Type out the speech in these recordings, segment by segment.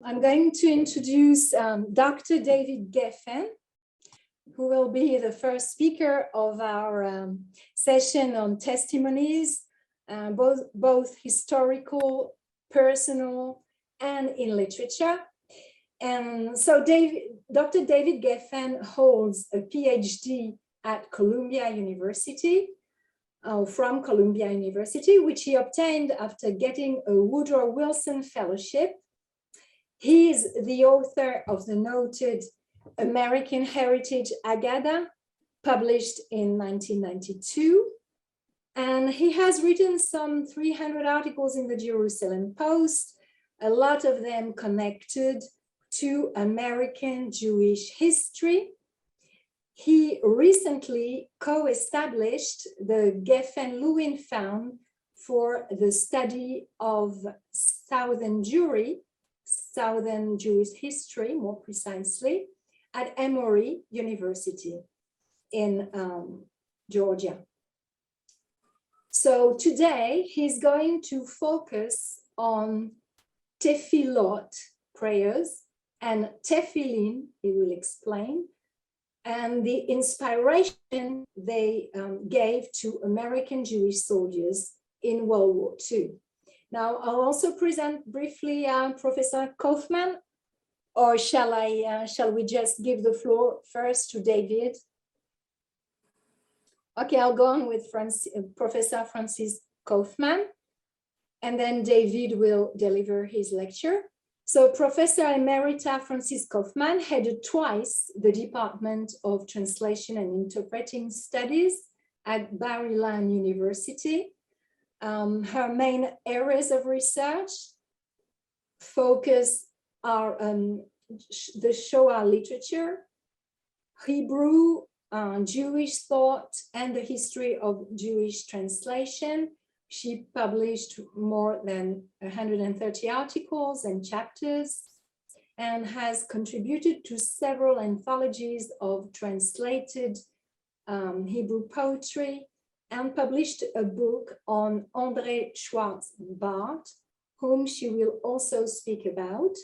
I'm going to introduce Dr. David Geffen, who will be the first speaker of our session on testimonies, both historical, personal, and in literature. And so Dr. David Geffen holds a PhD at Columbia University, from Columbia University, which he obtained after getting a Woodrow Wilson Fellowship. He is the author of the noted American Heritage Agada, published in 1992. And he has written some 300 articles in the Jerusalem Post, a lot of them connected to American Jewish history. He recently co-established the Geffen-Lewin Fund for the study of Southern Jewry, Southern Jewish history, more precisely, at Emory University in Georgia. So today he's going to focus on tefillot, prayers, and tefillin, he will explain, and the inspiration they gave to American Jewish soldiers in World War II. Now, I'll also present briefly Professor Kaufmann, or shall we just give the floor first to David? Okay, I'll go on with Professor Francine Kaufmann, and then David will deliver his lecture. So Professor Emerita Francine Kaufmann headed twice the Department of Translation and Interpreting Studies at Bar-Ilan University. Her main areas of research focus are the Shoah literature, Hebrew, Jewish thought, and the history of Jewish translation. She published more than 130 articles and chapters and has contributed to several anthologies of translated Hebrew poetry and published a book on André Schwarz-Bart, whom she will also speak about.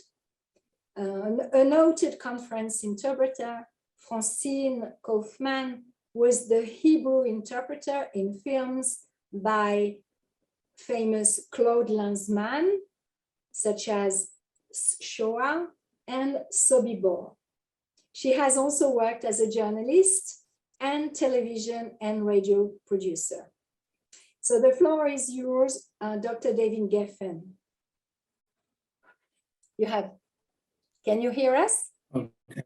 A noted conference interpreter, Francine Kaufmann, was the Hebrew interpreter in films by famous Claude Lanzmann, such as Shoah and Sobibor. She has also worked as a journalist and television and radio producer. So the floor is yours, Dr. David Geffen. Can you hear us? Okay.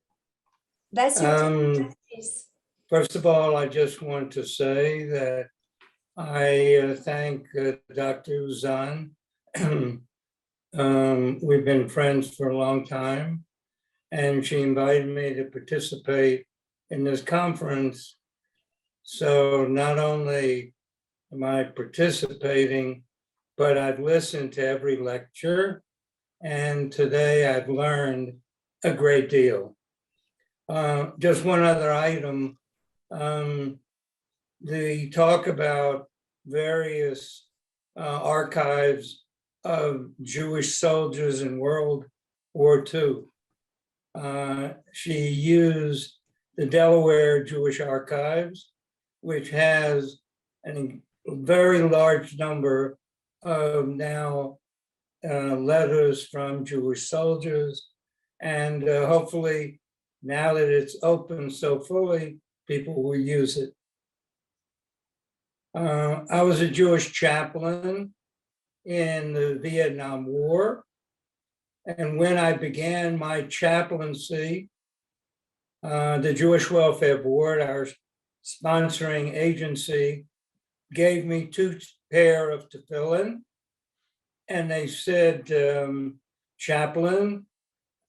That's your time, please. First of all, I just want to say that I thank Dr. Ouzan. We've been friends for a long time, and she invited me to participate in this conference. So not only am I participating, but I've listened to every lecture, and today I've learned a great deal. Just one other item. The talk about various archives of Jewish soldiers in World War II. She used the Delaware Jewish Archives, which has a very large number of now letters from Jewish soldiers. And hopefully, now that it's open so fully, people will use it. I was a Jewish chaplain in the Vietnam War. And when I began my chaplaincy, the Jewish Welfare Board, our sponsoring agency, gave me 2 pair of tefillin. And they said, chaplain,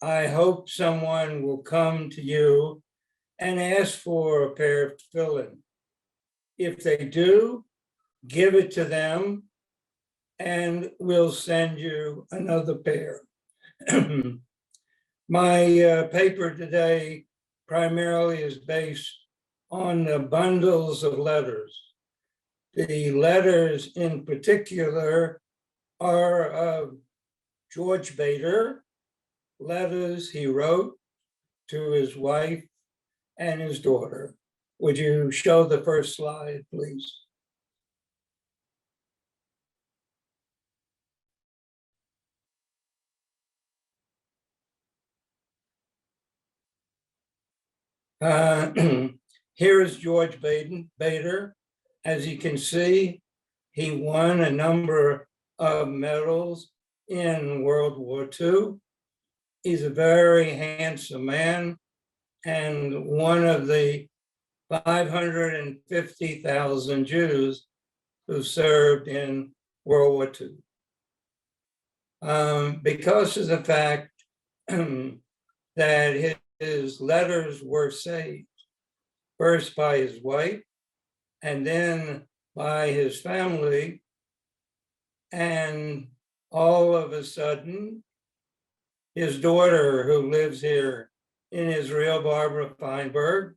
I hope someone will come to you and ask for a pair of tefillin. If they do, give it to them and we'll send you another pair. My paper today primarily is based on the bundles of letters. The letters in particular are of George Bader, letters he wrote to his wife and his daughter. Would you show the first slide, please? Here is George Bader. As you can see, he won a number of medals in World War II. He's a very handsome man and one of the 550,000 Jews who served in World War II. Because of the fact that his letters were saved, first by his wife and then by his family, and all of a sudden, his daughter, who lives here in Israel, Barbara Feinberg,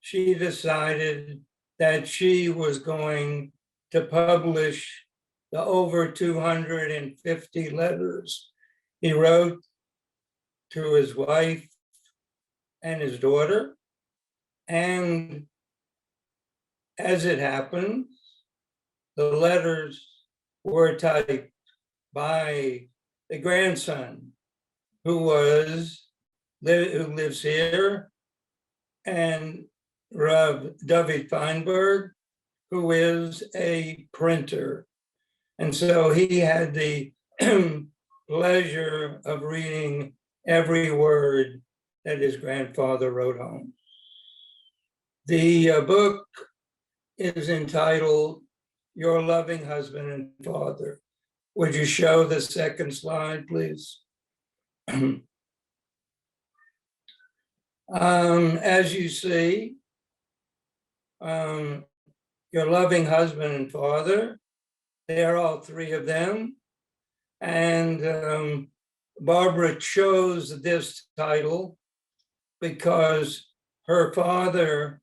she decided that she was going to publish the over 250 letters he wrote to his wife and his daughter. And as it happens, the letters were typed by the grandson who lives here, and Rav David Feinberg, who is a printer. And so he had the pleasure of reading every word that his grandfather wrote home. The book is entitled Your Loving Husband and Father. Would you show the second slide, please? As you see, your loving husband and father, they are all three of them. And Barbara chose this title because her father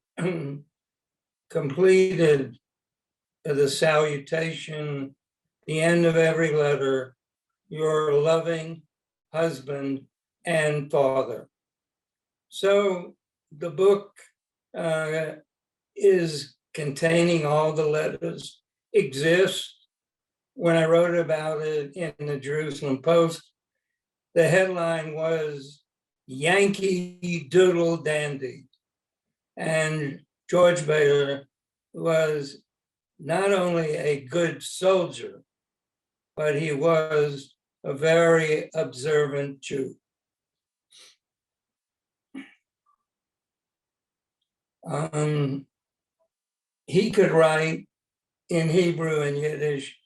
completed the salutation, the end of every letter, your loving husband and father. So the book is containing all the letters, exists. When I wrote about it in the Jerusalem Post, the headline was Yankee Doodle Dandy. And George Bader was not only a good soldier, but he was a very observant Jew. He could write in Hebrew and Yiddish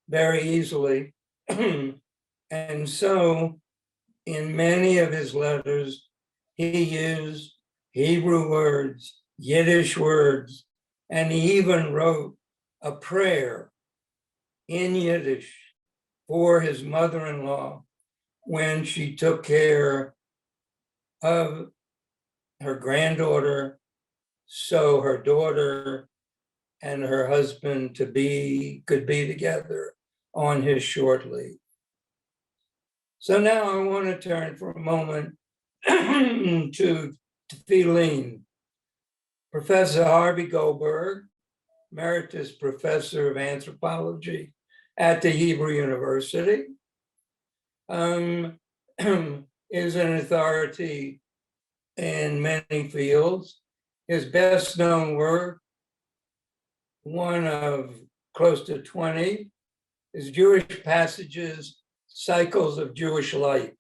very easily. And so in many of his letters, he used Hebrew words, Yiddish words, and he even wrote a prayer in Yiddish for his mother-in-law when she took care of her granddaughter, so her daughter and her husband could be together on his short leave. So now I want to turn for a moment to Tefillin. Professor Harvey Goldberg, Emeritus Professor of Anthropology at the Hebrew University, is an authority in many fields. His best known work, one of close to 20, is Jewish Passages, Cycles of Jewish Life,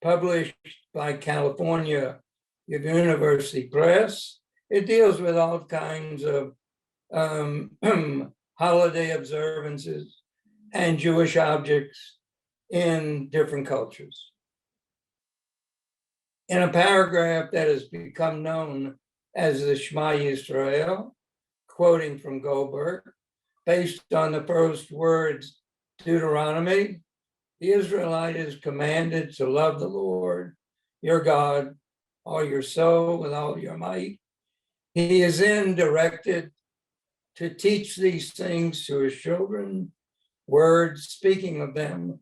published by California University Press. It deals with all kinds of holiday observances and Jewish objects in different cultures. In a paragraph that has become known as the Shema Yisrael, quoting from Goldberg, based on the first words, Deuteronomy, the Israelite is commanded to love the Lord, your God, all your soul, with all your might. He is then directed to teach these things to his children, words, speaking of them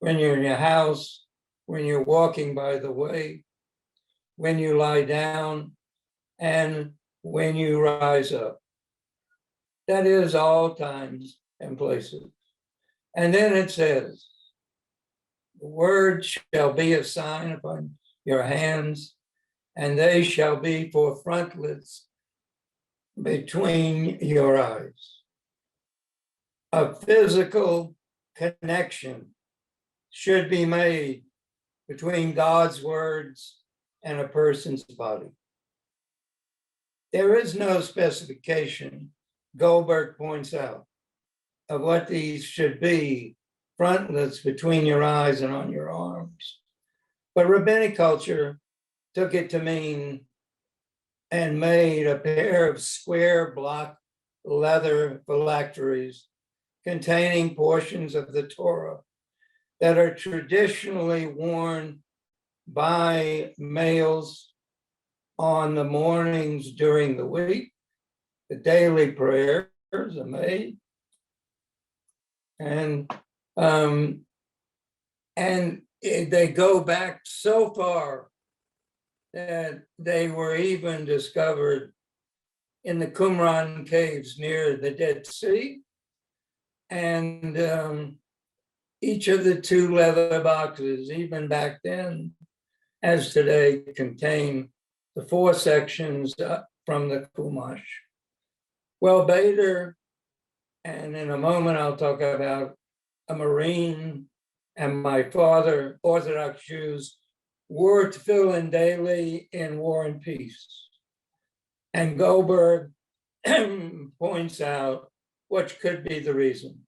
when you're in your house, when you're walking by the way, when you lie down, and when you rise up. That is all times and places. And then it says, the word shall be a sign upon your hands, and they shall be for frontlets between your eyes. A physical connection should be made between God's words and a person's body. There is no specification, Goldberg points out, of what these should be, frontlets between your eyes and on your arms. But rabbinic culture took it to mean and made a pair of square block leather phylacteries containing portions of the Torah that are traditionally worn by males on the mornings during the week. The daily prayers are made. And they go back so far that they were even discovered in the Qumran caves near the Dead Sea. And each of the two leather boxes, even back then, as today, contain the 4 sections from the Chumash. Well, Bader, and in a moment I'll talk about a Marine and my father, Orthodox Jews, wore tefillin daily in War and Peace. And Goldberg points out what could be the reason.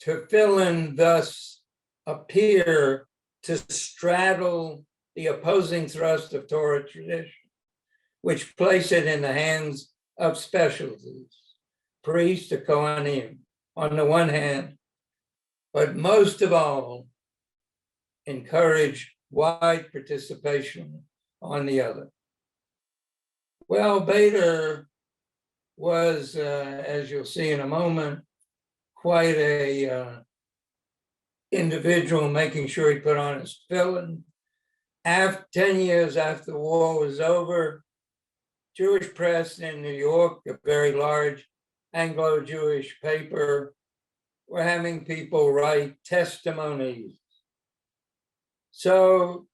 Tefillin thus appear to straddle the opposing thrust of Torah tradition, which place it in the hands of specialties, priests or Kohanim on the one hand, but most of all, encourage wide participation on the other. Well, Bader was, as you'll see in a moment, quite a individual, making sure he put on his tefillin. 10 years after the war was over, Jewish press in New York, a very large Anglo-Jewish paper, were having people write testimonies. So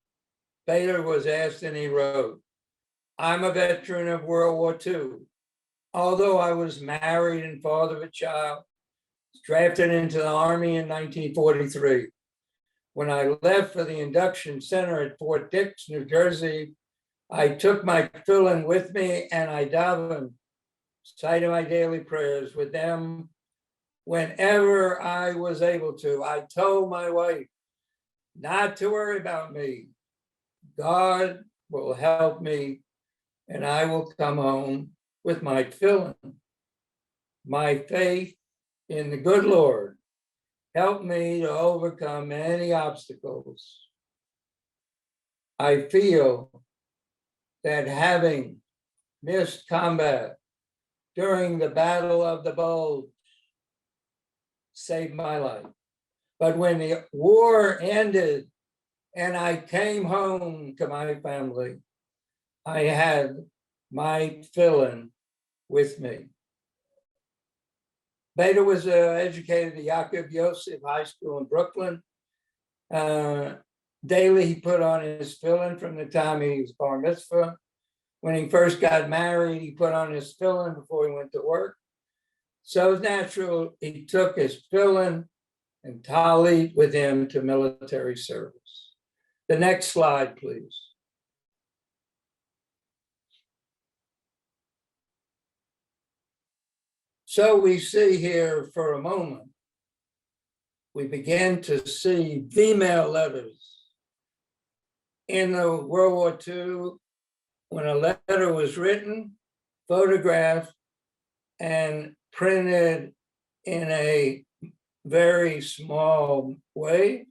Bader was asked and he wrote, I'm a veteran of World War II. Although I was married and father of a child, drafted into the Army in 1943. When I left for the induction center at Fort Dix, New Jersey, I took my tefillin with me and I davened, cited my daily prayers with them whenever I was able to. I told my wife not to worry about me. God will help me and I will come home with my tefillin. My faith in the good Lord helped me to overcome many obstacles. I feel that having missed combat during the Battle of the Bulge saved my life. But when the war ended and I came home to my family, I had my tefillin with me. Bader was educated at Yaakov Yosef High School in Brooklyn. Daily, he put on his tefillin from the time he was bar mitzvah. When he first got married, he put on his tefillin before he went to work. So it's natural, he took his tefillin and talit with him to military service. The next slide, please. So we see here for a moment, we begin to see female letters. In the World War II, when a letter was written, photographed, and printed in a very small way,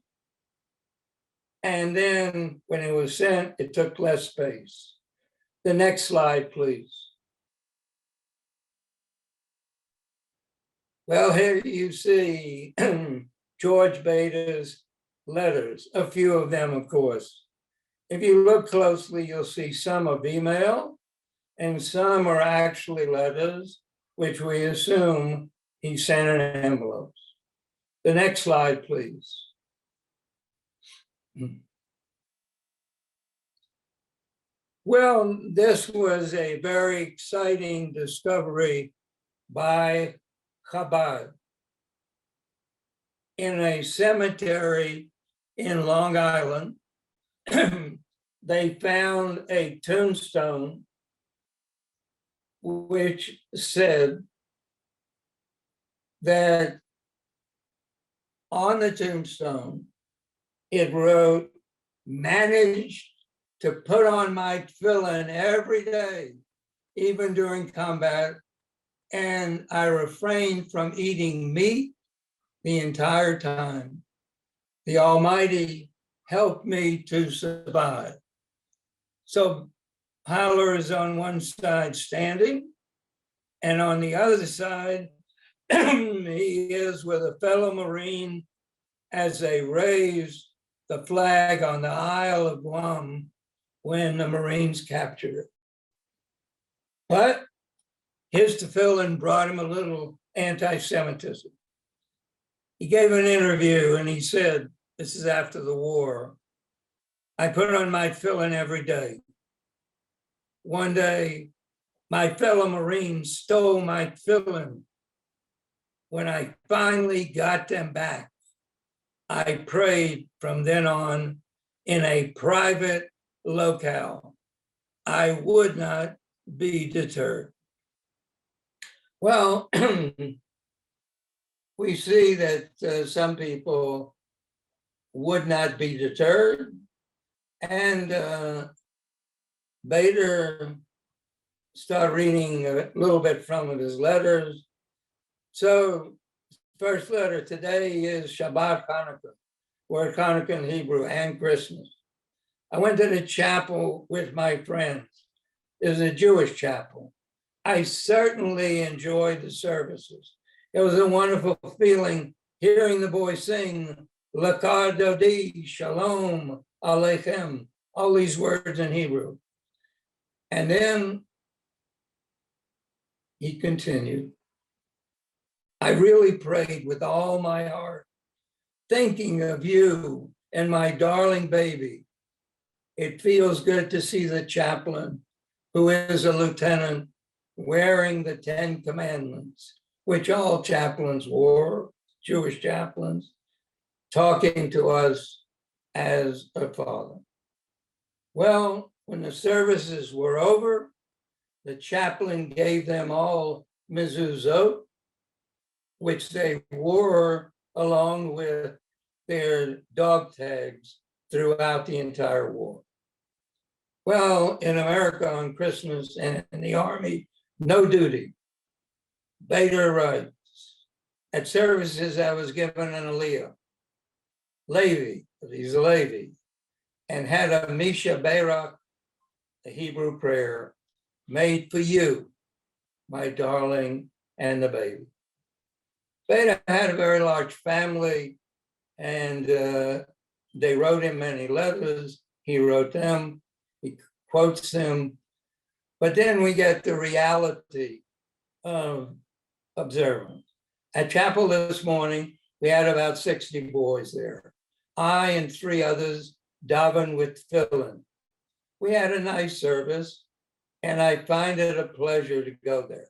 and then when it was sent, it took less space. The next slide, please. Well, here you see George Bader's letters, a few of them, of course. If you look closely, you'll see some are email and some are actually letters, which we assume he sent in envelopes. The next slide, please. Well, this was a very exciting discovery by Chabad. In a cemetery in Long Island, they found a tombstone which said that on the tombstone, it wrote, managed to put on my tefillin every day, even during combat, and I refrained from eating meat the entire time. The Almighty helped me to survive. So Howler is on one side standing, and on the other side, he is with a fellow Marine as they raise the flag on the Isle of Guam when the Marines captured it. But his tefillin brought him a little anti-Semitism. He gave an interview and he said, this is after the war, I put on my tefillin every day. One day, my fellow Marines stole my tefillin. When I finally got them back, I prayed from then on in a private locale. I would not be deterred. Well, we see that some people would not be deterred, and Bader started reading a little bit from his letters. So first letter today is Shabbat Hanukkah, word Hanukkah in Hebrew, and Christmas. I went to the chapel with my friends. There's a Jewish chapel. I certainly enjoyed the services. It was a wonderful feeling hearing the boys sing, Lakar Dodi, Shalom, Aleichem, all these words in Hebrew. And then he continued, I really prayed with all my heart, thinking of you and my darling baby. It feels good to see the chaplain, who is a lieutenant, wearing the 10 Commandments, which all chaplains wore, Jewish chaplains, talking to us as a father. Well, when the services were over, the chaplain gave them all mezuzot, which they wore along with their dog tags throughout the entire war. Well, in America on Christmas and in the Army, no duty. Bader writes, at services I was given an aliyah, Levi, he's a Levi, and had a Misha Barak, a Hebrew prayer, made for you, my darling, and the baby. Bader had a very large family, and they wrote him many letters. He wrote them, he quotes them. But then we get the reality of observance. At chapel this morning, we had about 60 boys there. I and 3 others davened with tefillin. We had a nice service, and I find it a pleasure to go there.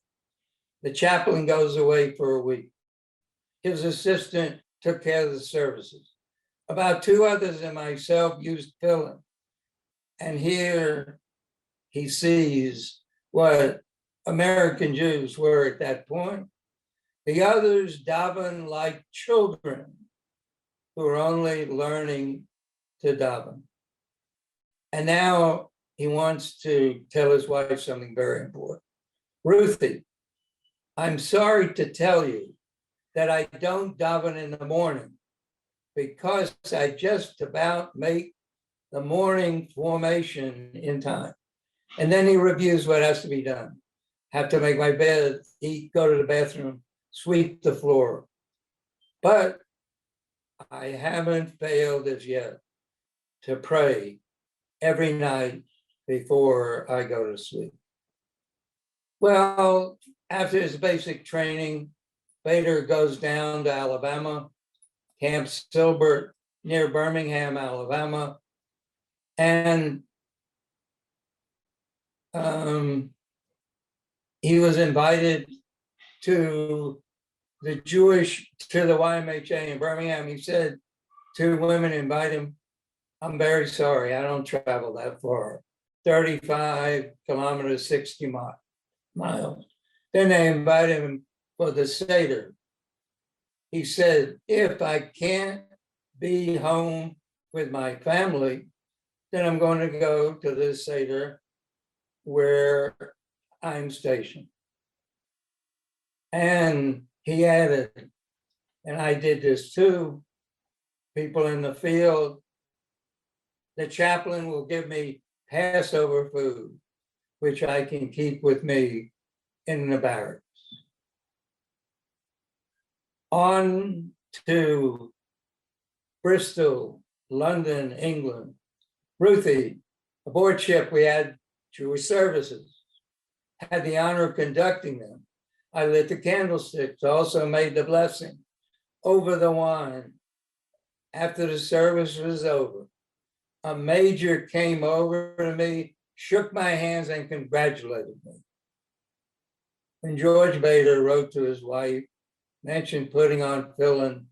The chaplain goes away for a week. His assistant took care of the services. About 2 others and myself used tefillin. And here he sees what American Jews were at that point. The others daven like children who are only learning to daven. And now he wants to tell his wife something very important. Ruthie, I'm sorry to tell you that I don't daven in the morning because I just about make the morning formation in time. And then he reviews what has to be done. Have to make my bed, eat, go to the bathroom, sweep the floor. But I haven't failed as yet to pray every night before I go to sleep. Well, after his basic training, Vader goes down to Alabama, Camp Silbert near Birmingham, Alabama, and he was invited to the YMHA in Birmingham. He said, 2 women invite him. I'm very sorry, I don't travel that far. 35 kilometers, 60 miles. Then they invited him for the Seder. He said, if I can't be home with my family, then I'm going to go to the Seder where I'm stationed. And he added, and I did this too, people in the field, the chaplain will give me Passover food, which I can keep with me in the barracks. On to Bristol, London, England. Ruthie, aboard ship, we had Jewish services, had the honor of conducting them. I lit the candlesticks, also made the blessing over the wine. After the service was over, a major came over to me, shook my hands, and congratulated me. When George Vader wrote to his wife, mentioned putting on filling,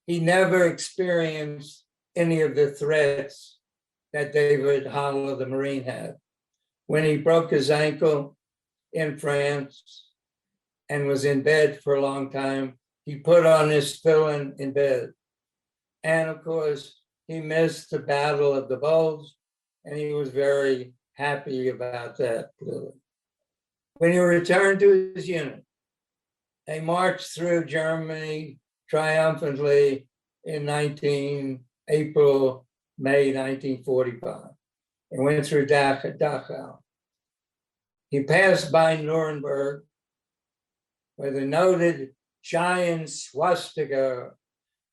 he never experienced any of the threats that David Hollow, the Marine, had. When he broke his ankle in France and was in bed for a long time, he put on his filling in bed. And of course, he missed the Battle of the Bulge, and he was very happy about that. When he returned to his unit, they marched through Germany triumphantly in April, May 1945, and went through Dachau. He passed by Nuremberg, where the noted giant swastika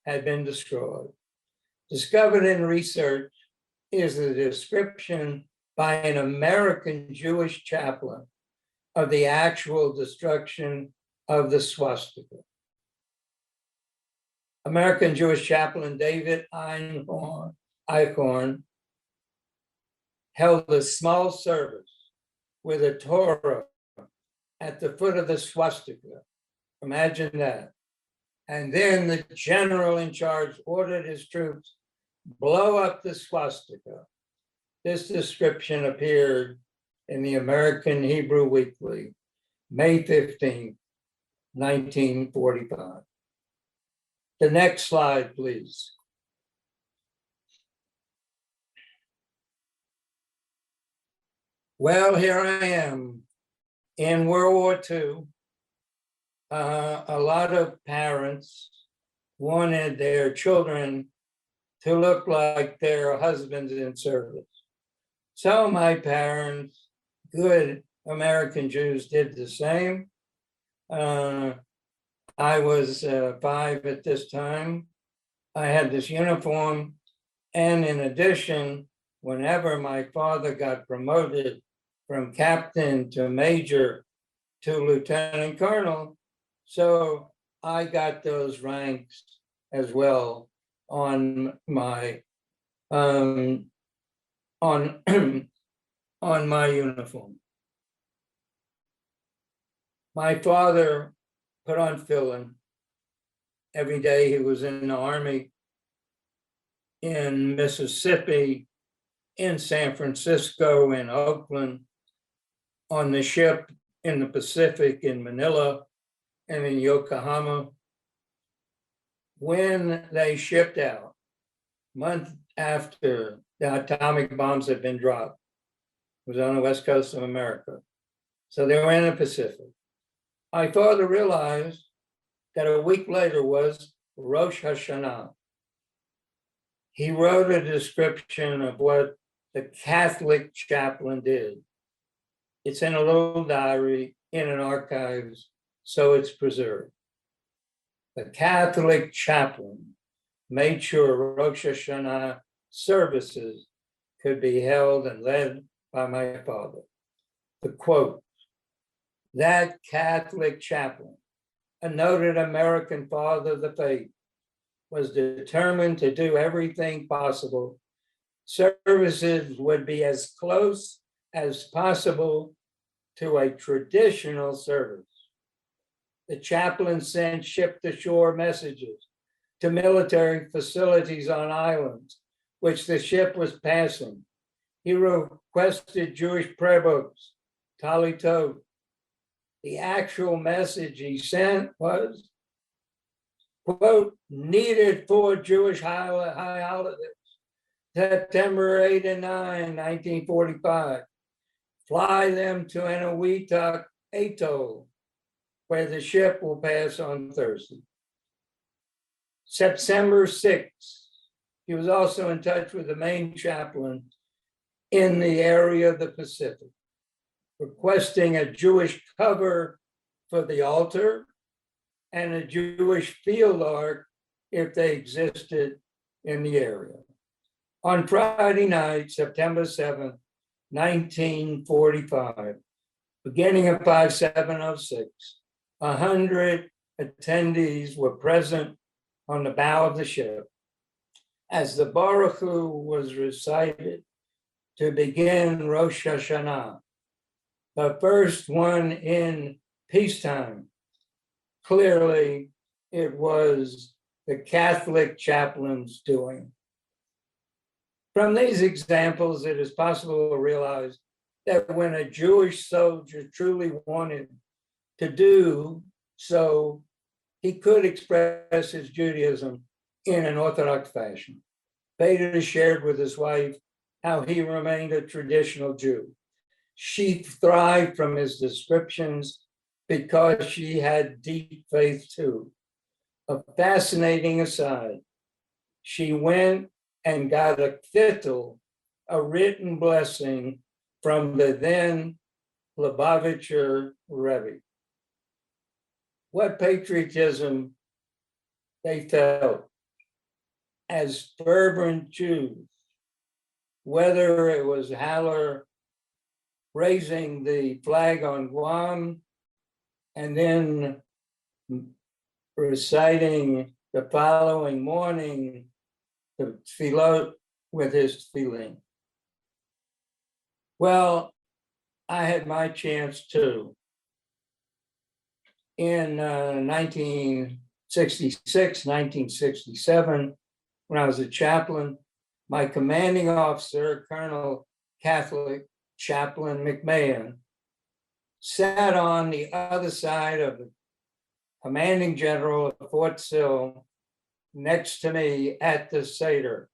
had been destroyed. Discovered in research is the description by an American Jewish chaplain of the actual destruction of the swastika. American Jewish chaplain David Eichhorn held a small service with a Torah at the foot of the swastika. Imagine that. And then the general in charge ordered his troops blow up the swastika. This description appeared in the American Hebrew Weekly, May 15, 1945. The next slide, please. Well, here I am in World War II. A lot of parents wanted their children to look like their husbands in service. So my parents, good American Jews, did the same. I was 5 at this time. I had this uniform. And in addition, whenever my father got promoted from captain to major to lieutenant colonel, so I got those ranks as well on my on my uniform. My father put on filling every day. He was in the Army in Mississippi, in San Francisco, in Oakland, on the ship in the Pacific in Manila and in Yokohama. When they shipped out, month after the atomic bombs had been dropped, it was on the west coast of America. So they were in the Pacific. My father realized that a week later was Rosh Hashanah. He wrote a description of what the Catholic chaplain did. It's in a little diary in an archives, so it's preserved. The Catholic chaplain made sure Rosh Hashanah services could be held and led by my father. The quote, that Catholic chaplain, a noted American father of the faith, was determined to do everything possible. Services would be as close as possible to a traditional service. The chaplain sent ship-to-shore messages to military facilities on islands, which the ship was passing. He requested Jewish prayer books, Talitot. The actual message he sent was, quote, needed for Jewish high holidays, September 8 and 9, 1945. Fly them to Eniwetok Atoll, where the ship will pass on Thursday. September 6th, he was also in touch with the main chaplain in the area of the Pacific, requesting a Jewish cover for the altar and a Jewish field ark if they existed in the area. On Friday night, September 7th, 1945, beginning at 5706, 100 attendees were present on the bow of the ship as the Baruch Hu was recited to begin Rosh Hashanah, the first one in peacetime. Clearly, it was the Catholic chaplain's doing. From these examples, it is possible to realize that when a Jewish soldier truly wanted to do so, he could express his Judaism in an Orthodox fashion. Peter shared with his wife how he remained a traditional Jew. She thrived from his descriptions because she had deep faith too. A fascinating aside, she went and got a tittle, a written blessing from the then Lubavitcher Rebbe. What patriotism they felt as fervent Jews, whether it was Haller raising the flag on Guam and then reciting the following morning the tefillot with his tefillin. Well, I had my chance too. In 1966, 1967, when I was a chaplain, my commanding officer, Colonel Catholic Chaplain McMahon, sat on the other side of the commanding general of Fort Sill next to me at the Seder.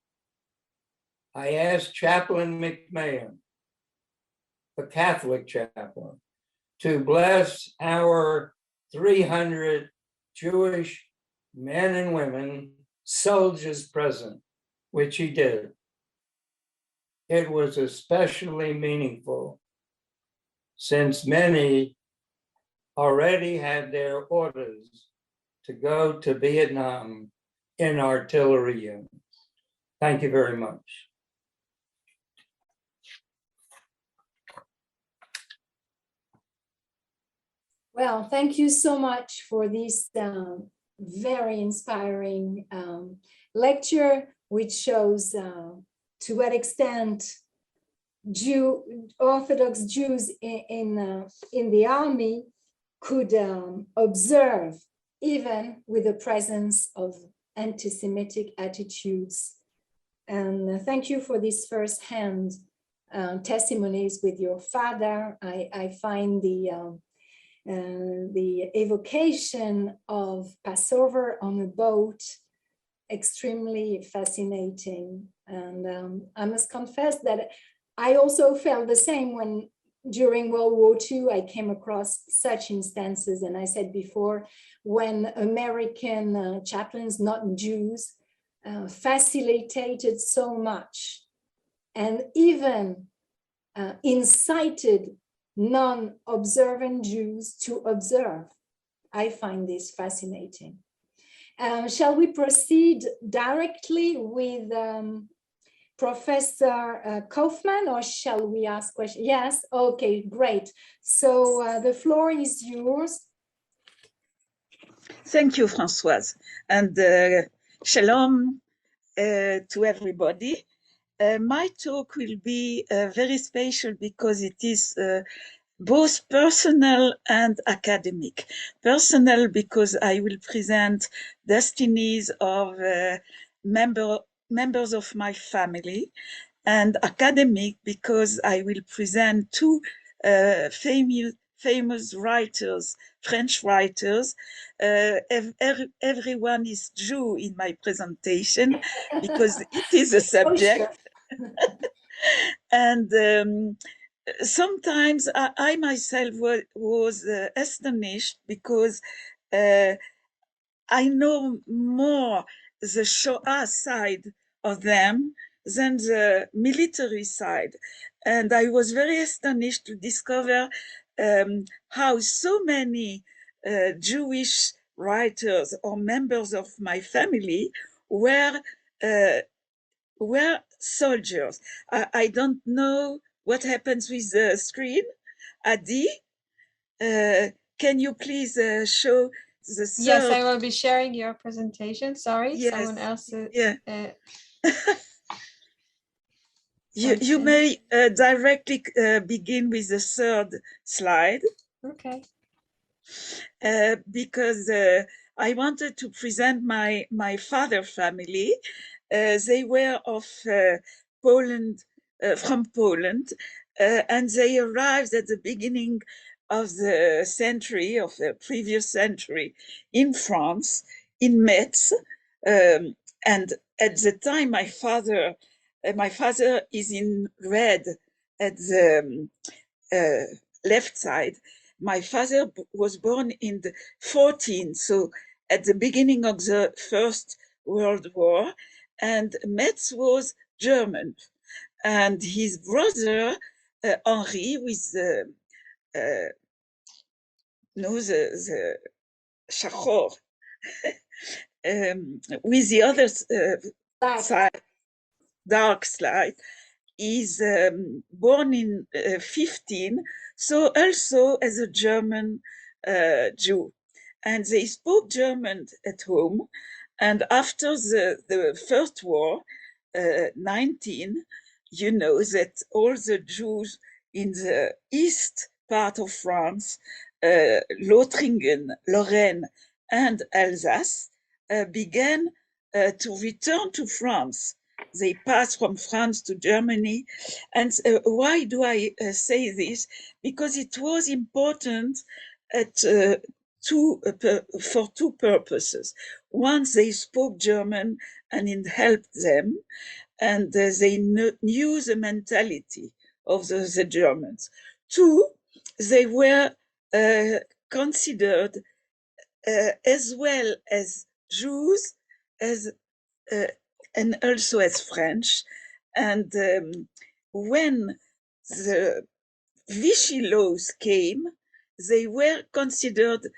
I asked Chaplain McMahon, the Catholic chaplain, to bless our 300 Jewish men and women, soldiers present, which he did. It was especially meaningful since many already had their orders to go to Vietnam in artillery units. Thank you very much. Well, thank you so much for this very inspiring lecture, which shows to what extent Orthodox Jews in the army could observe, even with the presence of anti-Semitic attitudes. And thank you for this firsthand testimonies with your father. I find the evocation of Passover on a boat extremely fascinating. And I must confess that I also felt the same when during World War II, I came across such instances. And I said before, when American chaplains, not Jews, facilitated so much and even incited non-observant Jews to observe. I find this fascinating. Shall we proceed directly with Professor Kaufmann, or shall we ask questions? Yes, okay, great. So the floor is yours. Thank you, Françoise, and shalom to everybody. My talk will be very special because it is both personal and academic. Personal because I will present destinies of members of my family, and academic because I will present two famous writers, French writers. Everyone is Jew in my presentation because it is a subject. And sometimes I myself was astonished because I know more the Shoah side of them than the military side. And I was very astonished to discover how so many Jewish writers or members of my family were soldiers. I don't know what happens with the screen. Adi, can you please show the third? Yes, I will be sharing your presentation. Sorry, yes. Someone else. Yeah. You may directly begin with the third slide. Okay. Because I wanted to present my father family. They were of Poland, from Poland, and they arrived at the beginning of the century, of the previous century, in France, in Metz. And at the time, my father is in red at the left side. My father was born in the 14th, so at the beginning of the First World War, and Metz was German. And his brother, Henri, with the shachor, with the other side, dark side, is born in 15, so also as a German Jew. And they spoke German at home. And after the First War, 19, you know that all the Jews in the east part of France, Lothringen, Lorraine, and Alsace, began to return to France. They passed from France to Germany. And why do I say this? Because it was important for two purposes. One, they spoke German and it helped them, and they knew the mentality of the Germans. Two, they were considered as well as Jews and also as French. And when the Vichy laws came, they were considered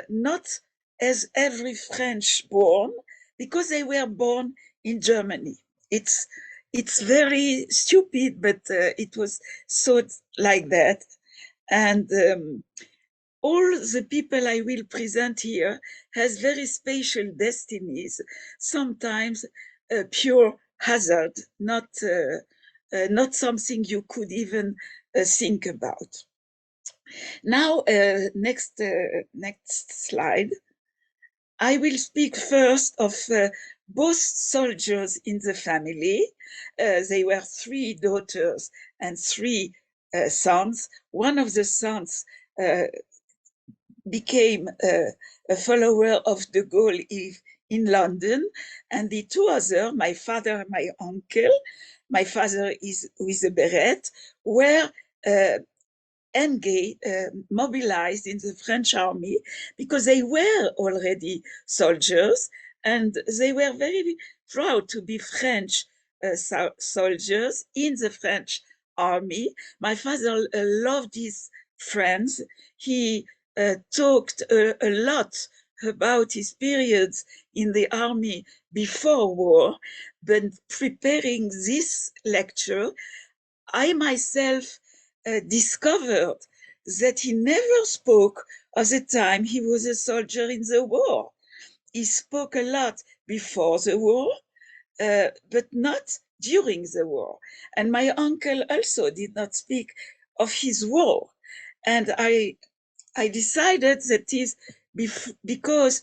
not as every French born, because they were born in Germany. It's very stupid, but it was thought like that. And all the people I will present here has very special destinies, sometimes pure hazard, not something you could even think about. Now, next slide. I will speak first of both soldiers in the family. They were 3 daughters and 3 sons. One of the sons became a follower of de Gaulle in London, and the 2 others, my father and my uncle, my father is with a beret, were mobilized in the French army because they were already soldiers, and they were very proud to be French soldiers in the French army. My father loved his friends. He talked a lot about his periods in the army before war, but preparing this lecture, I myself discovered that he never spoke of the time he was a soldier in the war. He spoke a lot before the war, but not during the war. And my uncle also did not speak of his war. And I decided that is because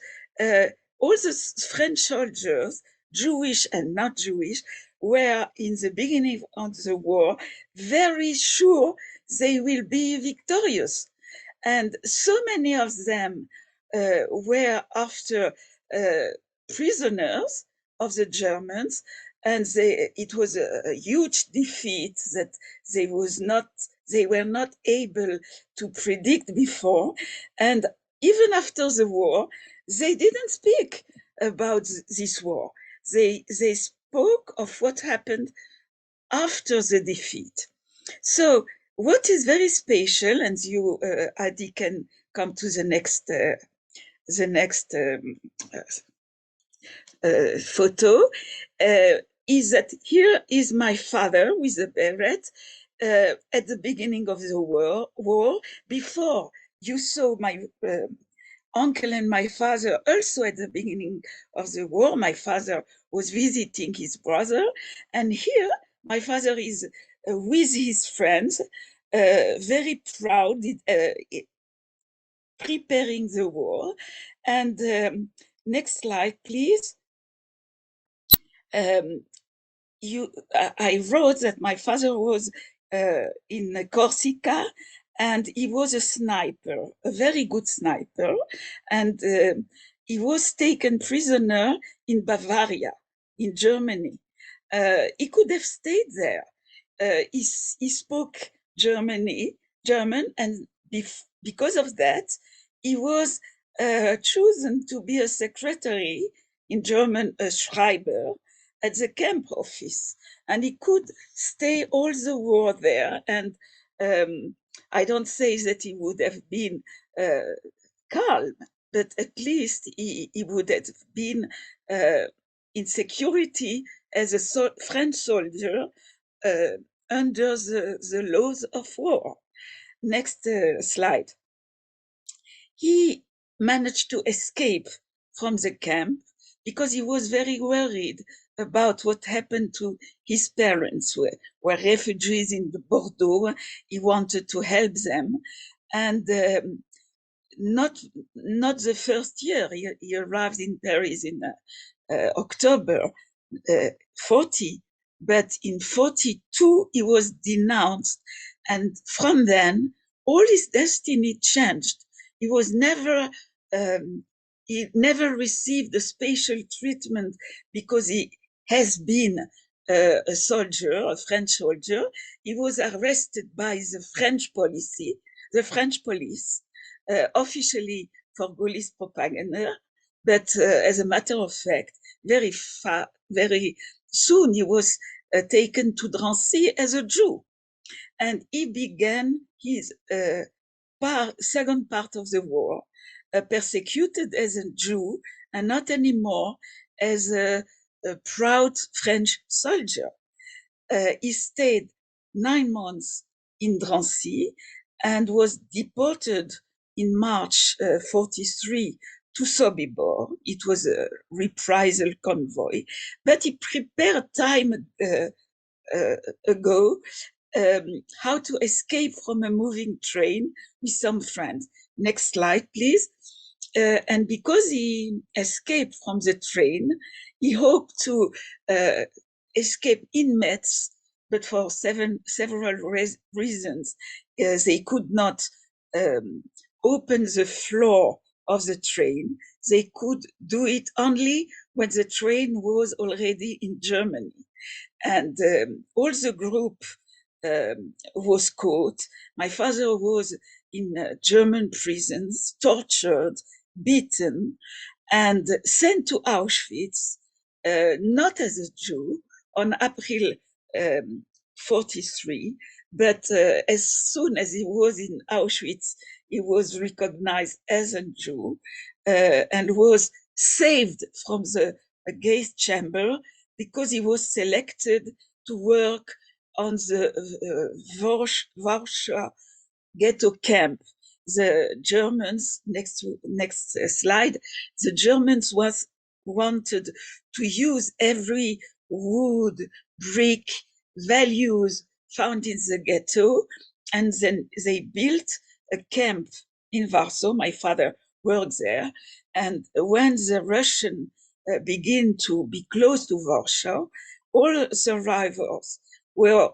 all the French soldiers, Jewish and not Jewish, were in the beginning of the war very sure they will be victorious. And so many of them were after prisoners of the Germans, and it was a huge defeat that they were not able to predict before. And even after the war, they didn't speak about this war. They spoke of what happened after the defeat. So what is very special, and you, Adi, can come to the next photo, is that here is my father with a beret at the beginning of the war. Before you saw my uncle and my father also at the beginning of the war. My father was visiting his brother, and here my father is with his friends, very proud, preparing the war. And next slide, please. I wrote that my father was in Corsica, and he was a sniper, a very good sniper, and he was taken prisoner in Bavaria, in Germany. He could have stayed there. He spoke German, and because of that, he was chosen to be a secretary in German, a Schreiber, at the camp office, and he could stay all the war there. And I don't say that he would have been calm, but at least he would have been in security as a French soldier under the laws of war. Next slide. He managed to escape from the camp because he was very worried about what happened to his parents, who were refugees in Bordeaux. He wanted to help them. And not the first year. He arrived in Paris in October 40, but in 42 he was denounced, and from then all his destiny changed. He was never he never received a special treatment because he has been a soldier, a French soldier. He was arrested by the French police, officially for Gaullist propaganda, but as a matter of fact, very soon he was taken to Drancy as a Jew, and he began his second part of the war, persecuted as a Jew and not anymore as a proud French soldier. He stayed 9 months in Drancy and was deported in March 43 to Sobibor. It was a reprisal convoy, but he prepared time ago how to escape from a moving train with some friends. Next slide, please. And because he escaped from the train, he hoped to escape in Metz, but for several reasons, they could not open the floor of the train. They could do it only when the train was already in Germany. And all the group was caught. My father was in German prisons, tortured, beaten, and sent to Auschwitz, not as a Jew, on April 43, But as soon as he was in Auschwitz, he was recognized as a Jew and was saved from the gas chamber because he was selected to work on the Warsaw Ghetto camp. The Germans, next slide, the Germans wanted to use every wood, brick, values found in the ghetto, and then they built a camp in Varsaw. My father worked there, and when the Russians began to be close to Warsaw, all survivors were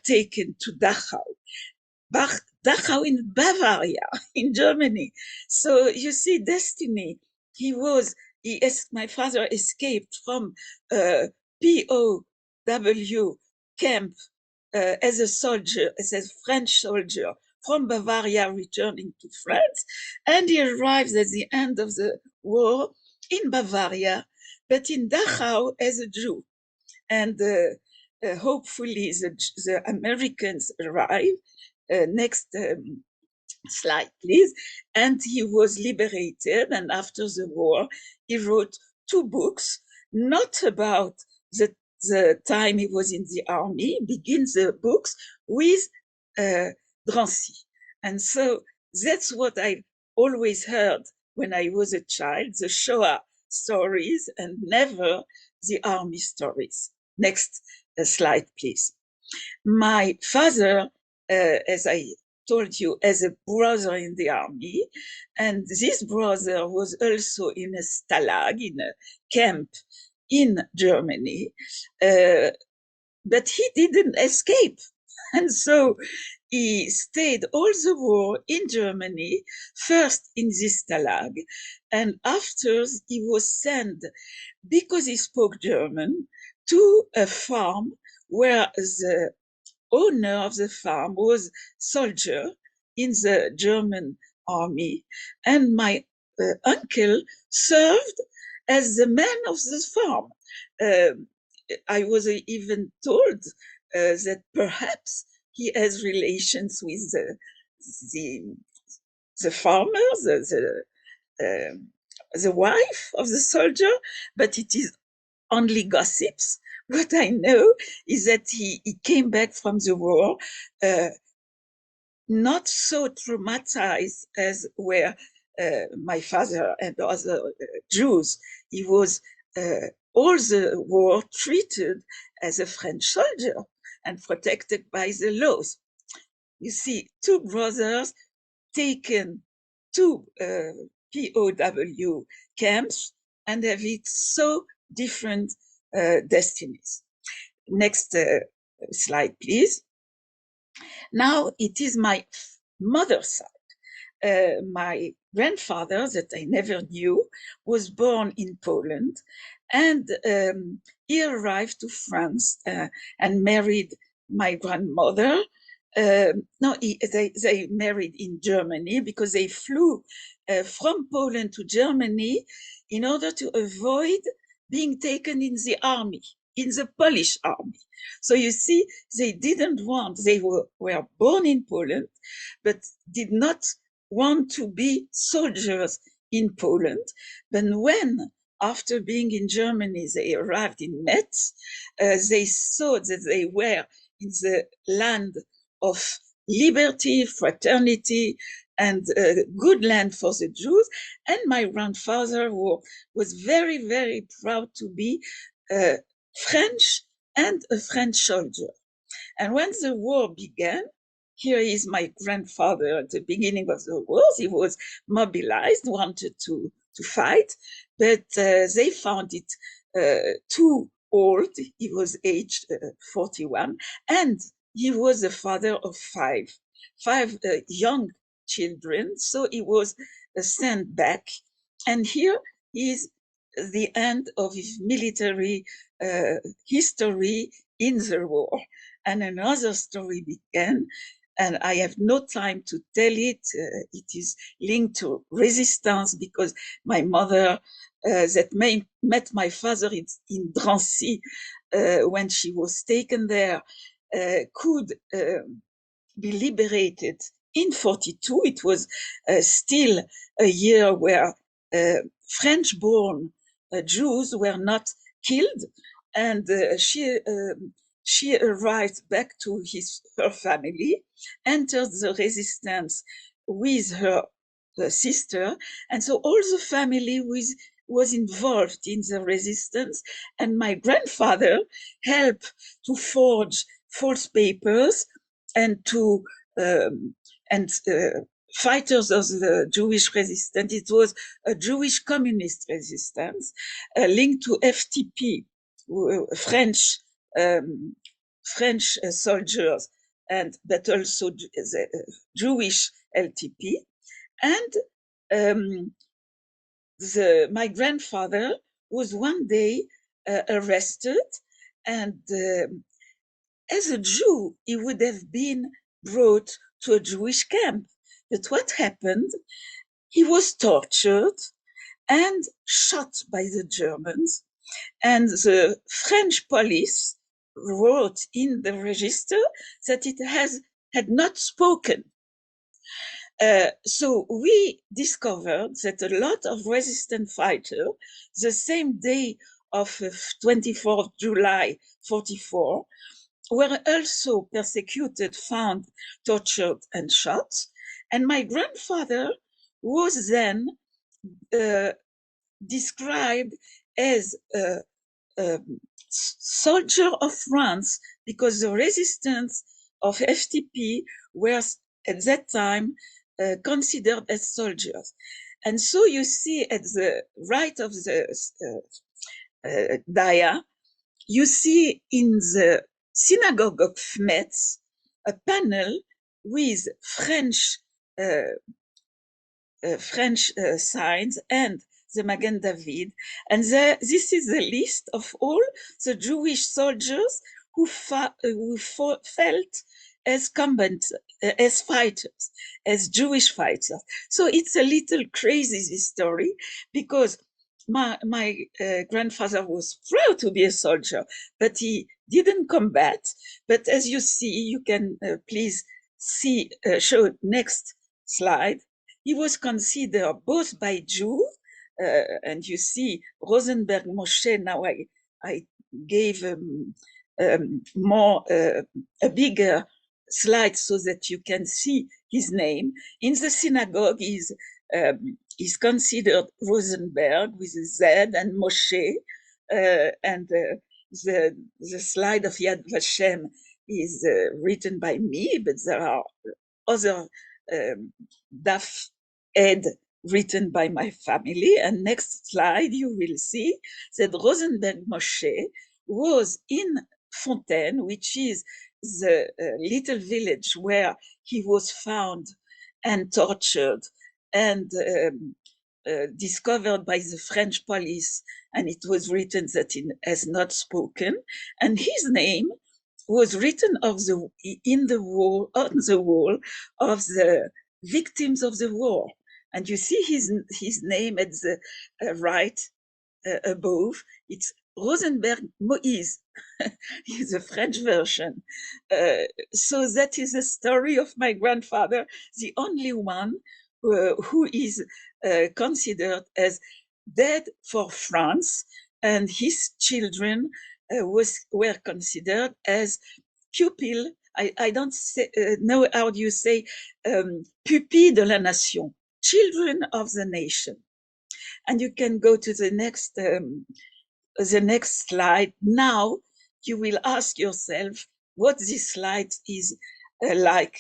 taken to Dachau. Dachau in Bavaria, in Germany. So you see, destiny. My father escaped from POW camp as a soldier, as a French soldier from Bavaria, returning to France, and he arrives at the end of the war in Bavaria, but in Dachau as a Jew. And hopefully the Americans arrive. Next slide, please. And he was liberated, and after the war, he wrote 2 books, not about the time he was in the army. He begins the books with Drancy. And so that's what I always heard when I was a child, the Shoah stories and never the army stories. Next slide, please. My father, as I told you, as a brother in the army, and this brother was also in a stalag, in a camp in Germany, but he didn't escape. And so he stayed all the war in Germany, first in this stalag, and after he was sent, because he spoke German, to a farm where the owner of the farm was soldier in the German army, and my uncle served as the man of the farm. I was even told that perhaps he has relations with the farmer, the wife of the soldier, but it is only gossips. What I know is that he came back from the war not so traumatized as were my father and other Jews. He was all the war treated as a French soldier and protected by the laws. You see, 2 brothers taken to POW camps and have it so different destinies. Next slide, please. Now it is my mother's side. My grandfather, that I never knew, was born in Poland, and he arrived to France and married my grandmother. No, they married in Germany because they flew from Poland to Germany in order to avoid being taken in the army, in the Polish army. So you see, they didn't want, they were born in Poland, but did not want to be soldiers in Poland. But when, after being in Germany, they arrived in Metz, they saw that they were in the land of liberty, fraternity, and good land for the Jews. And my grandfather was very, very proud to be French and a French soldier. And when the war began, here is my grandfather at the beginning of the war. He was mobilized, wanted to fight, but they found it too old. He was aged 41, and he was the father of five young children. So he was sent back. And here is the end of his military history in the war. And another story began, and I have no time to tell it. It is linked to resistance because my mother that met my father in Drancy when she was taken there could be liberated in 42. It was still a year where French-born Jews were not killed, and she arrived back to her family, entered the resistance with her sister, and so all the family was involved in the resistance, and my grandfather helped to forge false papers and to fighters of the Jewish resistance. It was a Jewish communist resistance linked to FTP, French soldiers, but also the Jewish LTP. And my grandfather was one day arrested, and as a Jew, he would have been brought to a Jewish camp. But what happened? He was tortured and shot by the Germans, and the French police wrote in the register that it had not spoken. So we discovered that a lot of resistance fighters, the same day of 24th July 44, were also persecuted, found, tortured, and shot. And my grandfather was then described as a soldier of France, because the resistance of FTP was at that time considered as soldiers. And so you see at the right of the dia, you see in the synagogue of Metz a panel with French signs and the Magen David, and this is the list of all the Jewish soldiers who felt as combatants, as fighters, as Jewish fighters. So it's a little crazy, this story, because my grandfather was proud to be a soldier, but he didn't combat. But as you see, you can please see, show next slide. He was considered both by Jews, and you see Rosenberg Moshe. Now I gave more a bigger slide so that you can see his name. In the synagogue, he's considered Rosenberg with a Z, and Moshe, and the slide of Yad Vashem is written by me, but there are other daf ed written by my family. And next slide, you will see that Rosenberg Moshe was in Fontaine, which is the little village where he was found and tortured and discovered by the French police, and it was written that he has not spoken, and his name was written on the wall of the victims of the war. And you see his name at the right above. It's Rosenberg Moïse. Is a French version. So that is the story of my grandfather, the only one who is considered as dead for France, and his children were considered as pupil. I don't know how do you say pupille de la nation, children of the nation. And you can go to the next slide. Now you will ask yourself what this slide is like,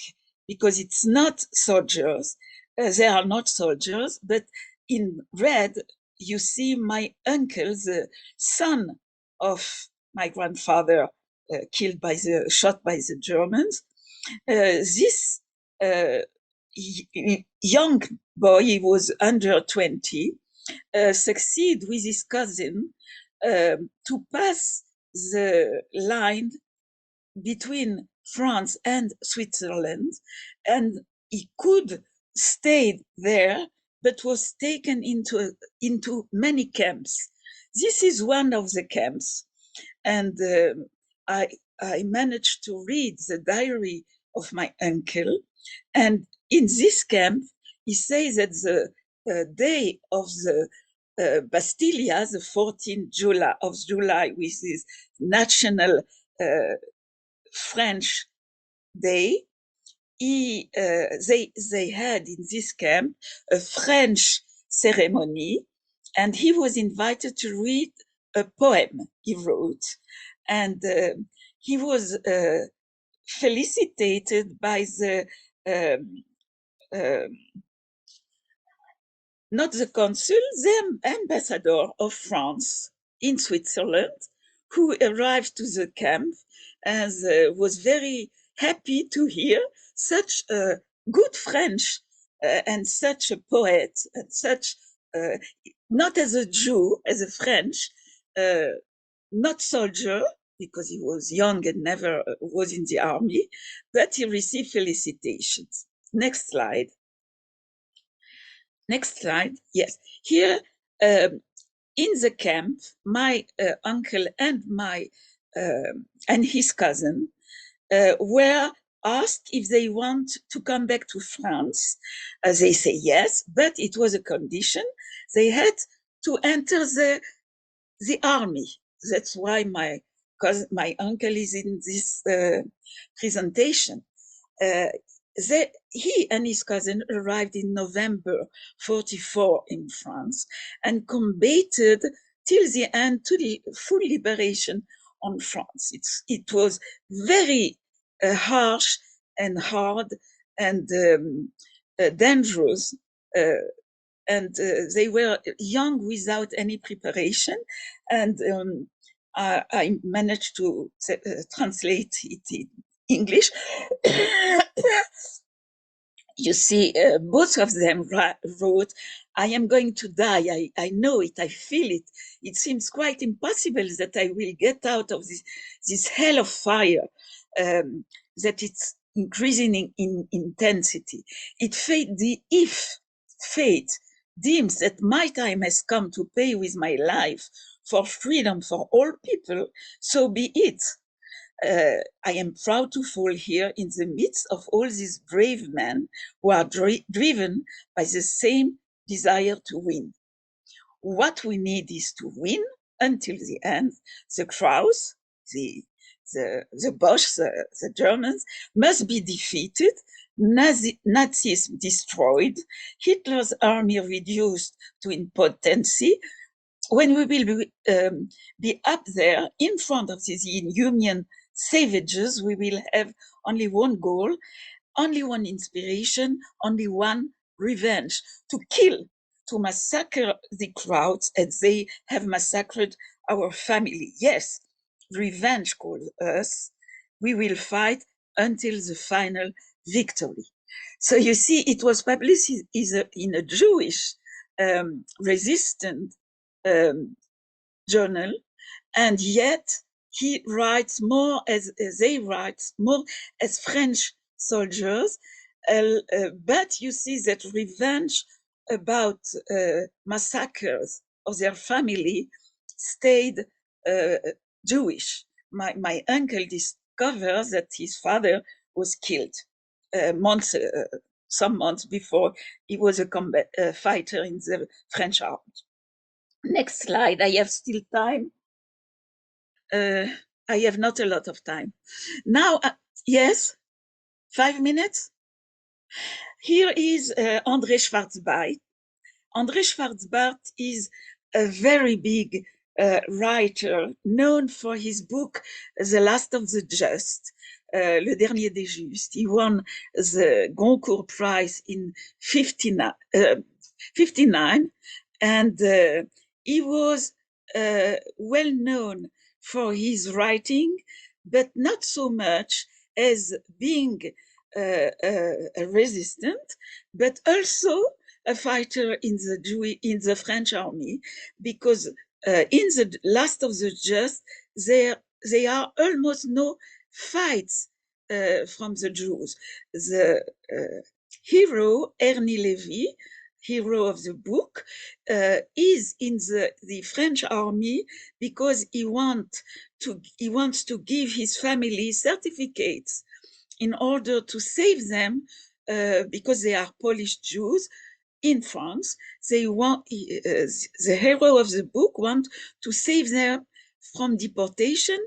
because it's not soldiers. They are not soldiers, but in red, you see my uncle, the son of my grandfather, shot by the Germans. This young boy, he was under 20, succeed with his cousin to pass the line between France and Switzerland, and he could stay there, but was taken into many camps. This is one of the camps, and I managed to read the diary of my uncle. And in this camp, he says that the day of the Bastilia, the 14th July, which is National French Day, they had in this camp a French ceremony, and he was invited to read a poem he wrote, and he was felicitated by the not the consul, the ambassador of France in Switzerland, who arrived to the camp and was very happy to hear such a good French and such a poet and such, not as a Jew, as a French, not soldier, because he was young and never was in the army, but he received felicitations. Next slide. Next slide. Yes. Here in the camp, my uncle and and his cousin were asked if they want to come back to France. They say yes, but it was a condition. They had to enter the army. That's why my uncle is in this presentation. He and his cousin arrived in November 44 in France and combated till the end to the full liberation on France. It was very harsh and hard and dangerous, and they were young without any preparation, and I managed to translate it in English. You see, both of them wrote, "I am going to die. I know it. I feel it. It seems quite impossible that I will get out of this hell of fire, that it's increasing in intensity. If fate deems that my time has come to pay with my life for freedom for all people, so be it. I am proud to fall here in the midst of all these brave men who are driven by the same desire to win. What we need is to win until the end. The Kraus, the Bosch, the Germans, must be defeated, Nazism destroyed, Hitler's army reduced to impotency. When we will be up there in front of these inhuman savages, we will have only one goal, only one inspiration, only one revenge, to kill, to massacre the crowds as they have massacred our family. Yes, revenge calls us. We will fight until the final victory." So you see, it was published in a Jewish resistant journal, and yet he writes more they write more as French soldiers, but you see that revenge about massacres of their family stayed Jewish. My uncle discovers that his father was killed some months before he was a fighter in the French army. Next slide. I have still time. I have not a lot of time. Now, yes, 5 minutes. Here is André Schwarz-Bart. André Schwarz-Bart is a very big writer, known for his book, The Last of the Just, Le Dernier des Justes. He won the Goncourt Prize in 59, and he was well known for his writing, but not so much as being a resistant, but also a fighter in the French army, because in the Last of the Just, there are almost no fights from the Jews. The hero, Ernie Levy, hero of the book, is in the French army because he wants to give his family certificates in order to save them because they are Polish Jews in France. They want, the hero of the book want to save them from deportation,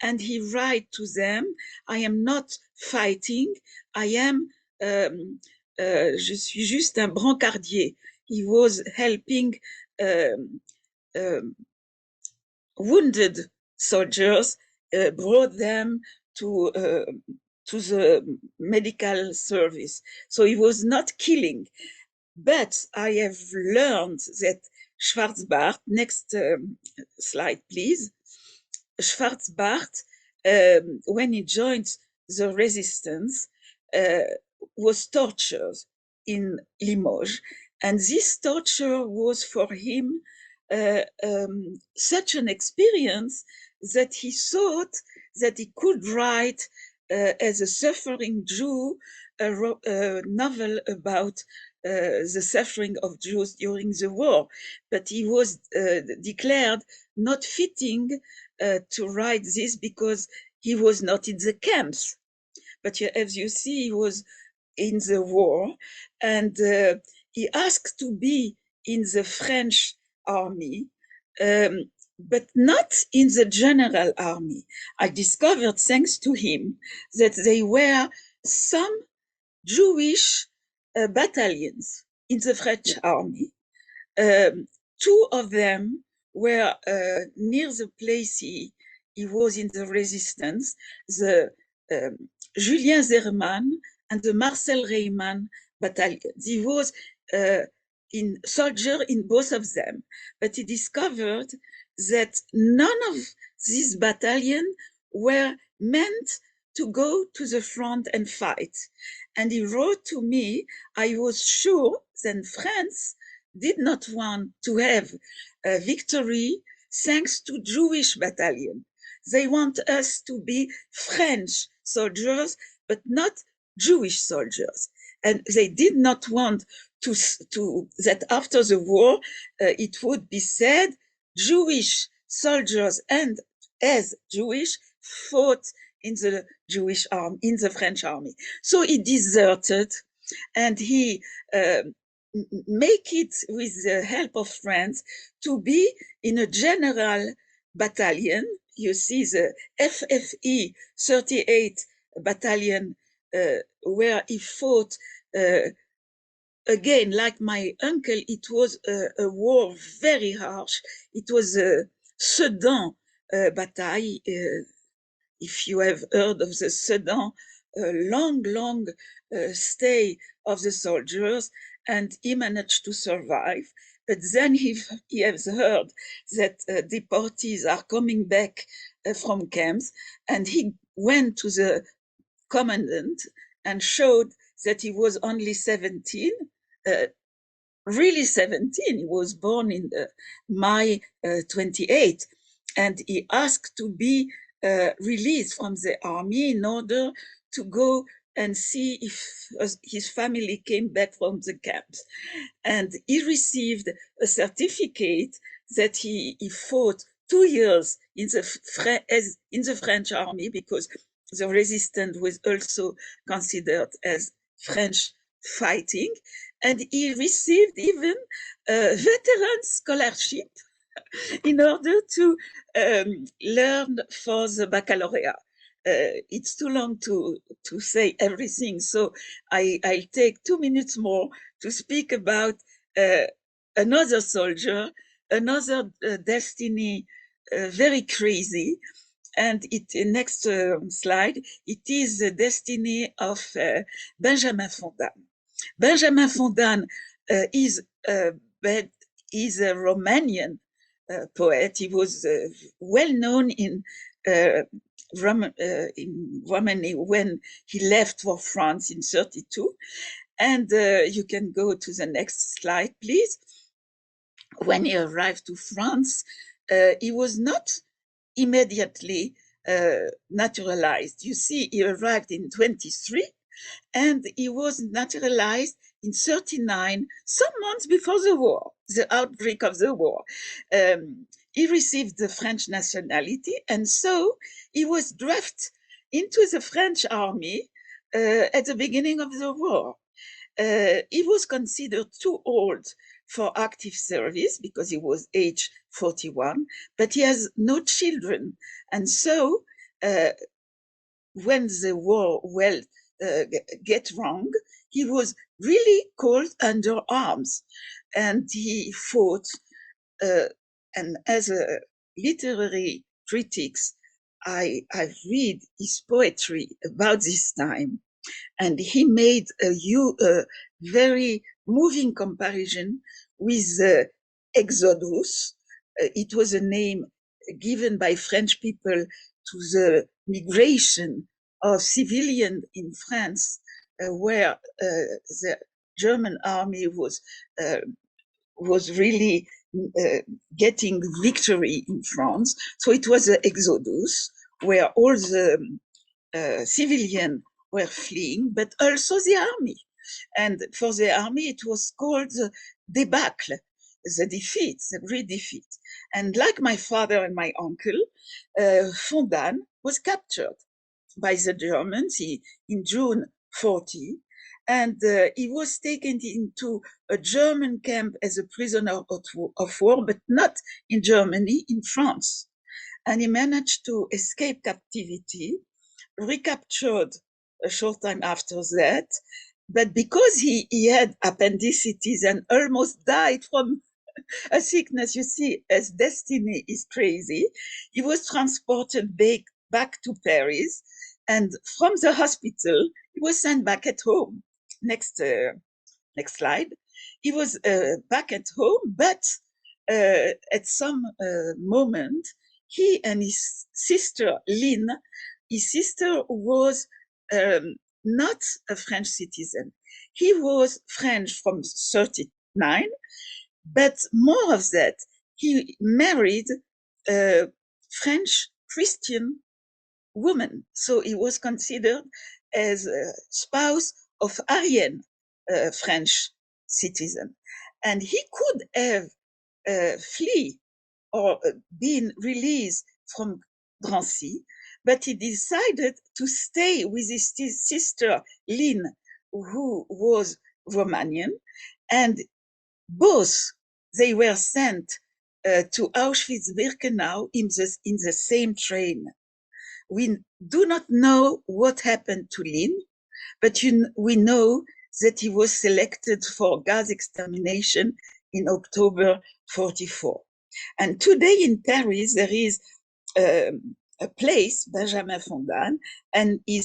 and he writes to them, I am not fighting, I am, je suis juste un brancardier. He was helping wounded soldiers, brought them to the medical service. So he was not killing. But I have learned that Schwarz-Bart, next slide, please. Schwarz-Bart, when he joined the resistance, was tortured in Limoges. And this torture was for him such an experience that he thought that he could write as a suffering Jew a novel about the suffering of Jews during the war, but he was declared not fitting to write this because he was not in the camps. But as you see, he was in the war, and he asked to be in the French army, but not in the general army. I discovered, thanks to him, that there were some Jewish battalions in the French army. Two of them were near the place he was in the resistance, the Julien Zerman and the Marcel Reimann battalions. He was in soldier in both of them, but he discovered that none of these battalions were meant to go to the front and fight. And he wrote to me, I was sure that France did not want to have a victory thanks to Jewish battalion. They want us to be French soldiers, but not Jewish soldiers. And they did not want to that after the war, it would be said Jewish soldiers and as Jewish fought in the Jewish army, in the French army. So he deserted, and he make it with the help of friends to be in a general battalion. You see the FFE 38 battalion where he fought again, like my uncle. It was a war very harsh. It was a Sedan bataille. If you have heard of the Sedan, long stay of the soldiers, and he managed to survive. But then he has heard that deportees are coming back from camps, and he went to the commandant and showed that he was only 17, really 17. He was born in May 28, and he asked to be released from the army in order to go and see if his family came back from the camps. And he received a certificate that he fought 2 years in the French army, because the resistance was also considered as French fighting. And he received even a veteran scholarship in order to learn for the baccalaureate. It's too long to say everything, so I'll take 2 minutes more to speak about another soldier, another destiny, very crazy. And next slide, it is the destiny of Benjamin Fondan. Benjamin Fondan is a Romanian poet. He was well known in Romania when he left for France in 1932. And you can go to the next slide, please. When he arrived to France, he was not immediately naturalized. You see, he arrived in 1923, and he was naturalized in 1939, some months before the war, the outbreak of the war. He received the French nationality, and so he was drafted into the French army at the beginning of the war. He was considered too old for active service because he was age 41, but he has no children. And so when the war get wrong, he was really called under arms, and he fought. And as a literary critics, I read his poetry about this time, and he made a very moving comparison with Exodus. It was a name given by French people to the migration of civilians in France, where the German army was really getting victory in France. So it was the Exodus, where all the civilians were fleeing, but also the army. And for the army, it was called the debacle, the defeat, the great defeat. And like my father and my uncle, Fondan was captured by the Germans in June 40, and he was taken into a German camp as a prisoner of war, but not in Germany, in France. And he managed to escape captivity, recaptured a short time after that, but because he had appendicitis and almost died from a sickness, you see, as destiny is crazy, he was transported back to Paris, and from the hospital, he was sent back at home. Next slide. He was back at home, but at some moment, he and his sister, Lynn, his sister was not a French citizen. He was French from 39, but more of that, he married a French Christian woman. So he was considered as a spouse of Aryan French citizen. And he could have flee or been released from Drancy, but he decided to stay with his sister Lynn, who was Romanian, and both they were sent to Auschwitz-Birkenau in the same train. We do not know what happened to Lynn, but we know that he was selected for gas extermination in October 44. And today in Paris, there is a place, Benjamin Fondan, and it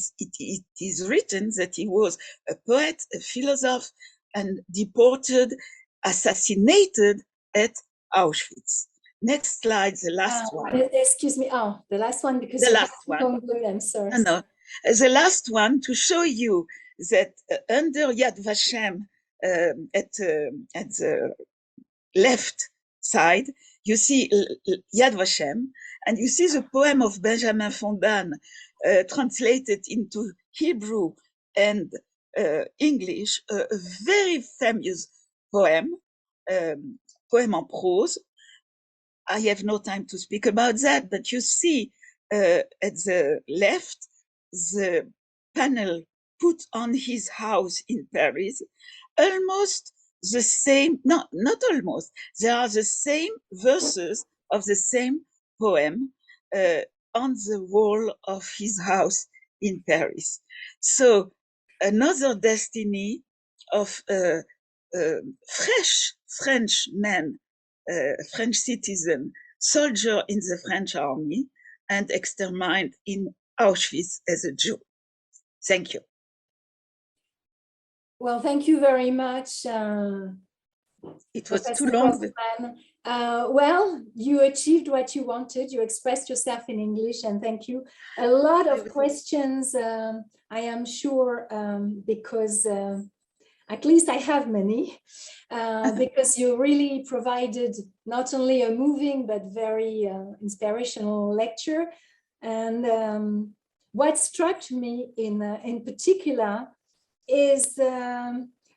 is written that he was a poet, a philosopher, and deported, assassinated at Auschwitz. Next slide, the last one. Excuse me, the last one, because the last one. I'm sorry. No, the last one to show you that under Yad Vashem, at the left side, you see Yad Vashem, and you see the poem of Benjamin Fondan translated into Hebrew and English, a very famous poem, poem en prose. I have no time to speak about that, but you see at the left, the panel put on his house in Paris, almost the same, not almost, there are the same verses of the same poem on the wall of his house in Paris. So another destiny of fresh French man, French citizen, soldier in the French army, and exterminated in Auschwitz as a Jew. Thank you. Well, thank you very much. It was too long. Well, you achieved what you wanted. You expressed yourself in English, and thank you. A lot of questions, I am sure, because at least I have many, because you really provided not only a moving but very inspirational lecture. And what struck me in particular is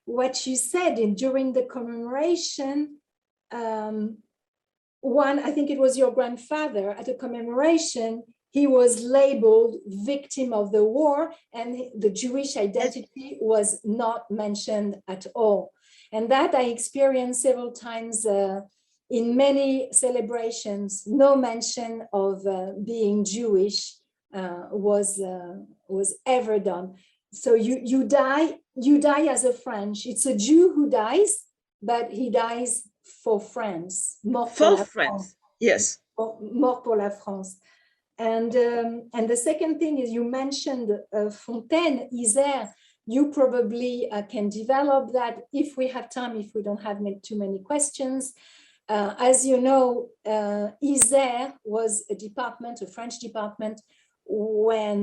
what you said during the commemoration. I think it was your grandfather at a commemoration, he was labeled victim of the war, and the Jewish identity was not mentioned at all. And that I experienced several times in many celebrations. No mention of being Jewish was ever done. So you die as a French. It's a Jew who dies, but he dies for France. Mort pour la France. Yes. Mort pour la France. And the second thing is, you mentioned Fontaine, Isère. You probably can develop that if we have time, if we don't have too many questions. As you know, Isère was a department, a French department, when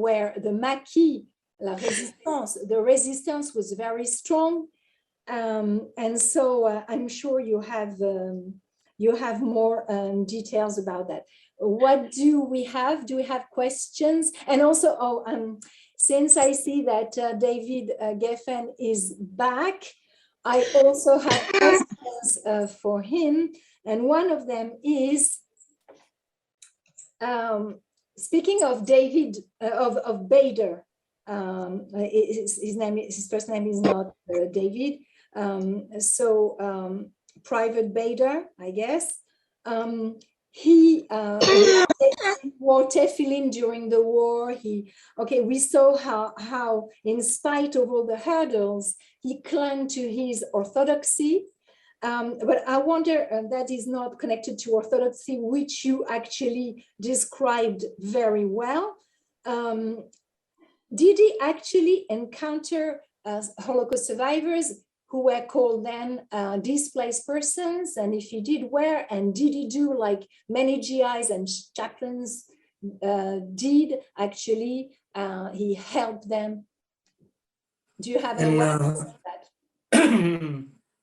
where the Maquis, la Résistance, the resistance was very strong. And so I'm sure you have more details about that. What do we have? Do we have questions? And also, since I see that David Geffen is back, I also have questions for him. And one of them is, speaking of David, of Bader, his first name is not David. Private Bader, I guess. He wore tefillin during the war. We saw how in spite of all the hurdles, he clung to his orthodoxy. But I wonder, that is not connected to orthodoxy, which you actually described very well. Did he actually encounter Holocaust survivors who were called then displaced persons? And if he did, where? And did he do like many GIs and chaplains did actually, he helped them? Do you have any reference to that?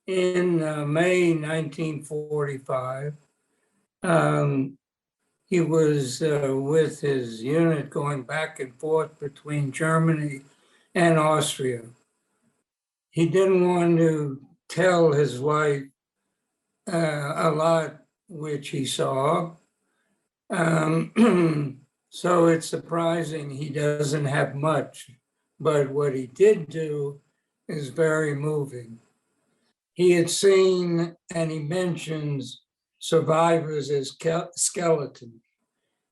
In May 1945, he was with his unit going back and forth between Germany and Austria. He didn't want to tell his wife a lot which he saw. So it's surprising he doesn't have much, but what he did do is very moving. He had seen, and he mentions, survivors as skeletons.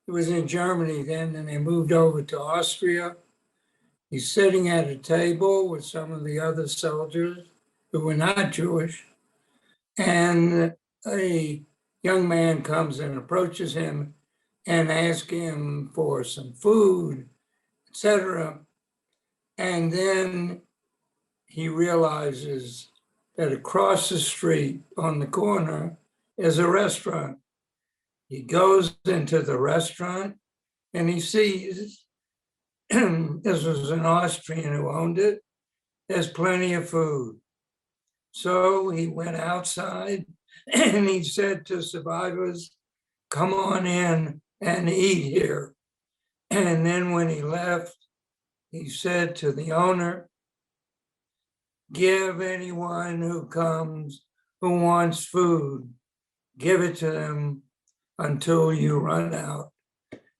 He was in Germany then, and they moved over to Austria. He's sitting at a table with some of the other soldiers who were not Jewish, and a young man comes and approaches him and asks him for some food, etc. And then he realizes that across the street on the corner is a restaurant. He goes into the restaurant and he sees, this was an Austrian who owned it, there's plenty of food. So he went outside and he said to survivors, come on in and eat here. And then when he left, he said to the owner, give anyone who comes who wants food, give it to them until you run out.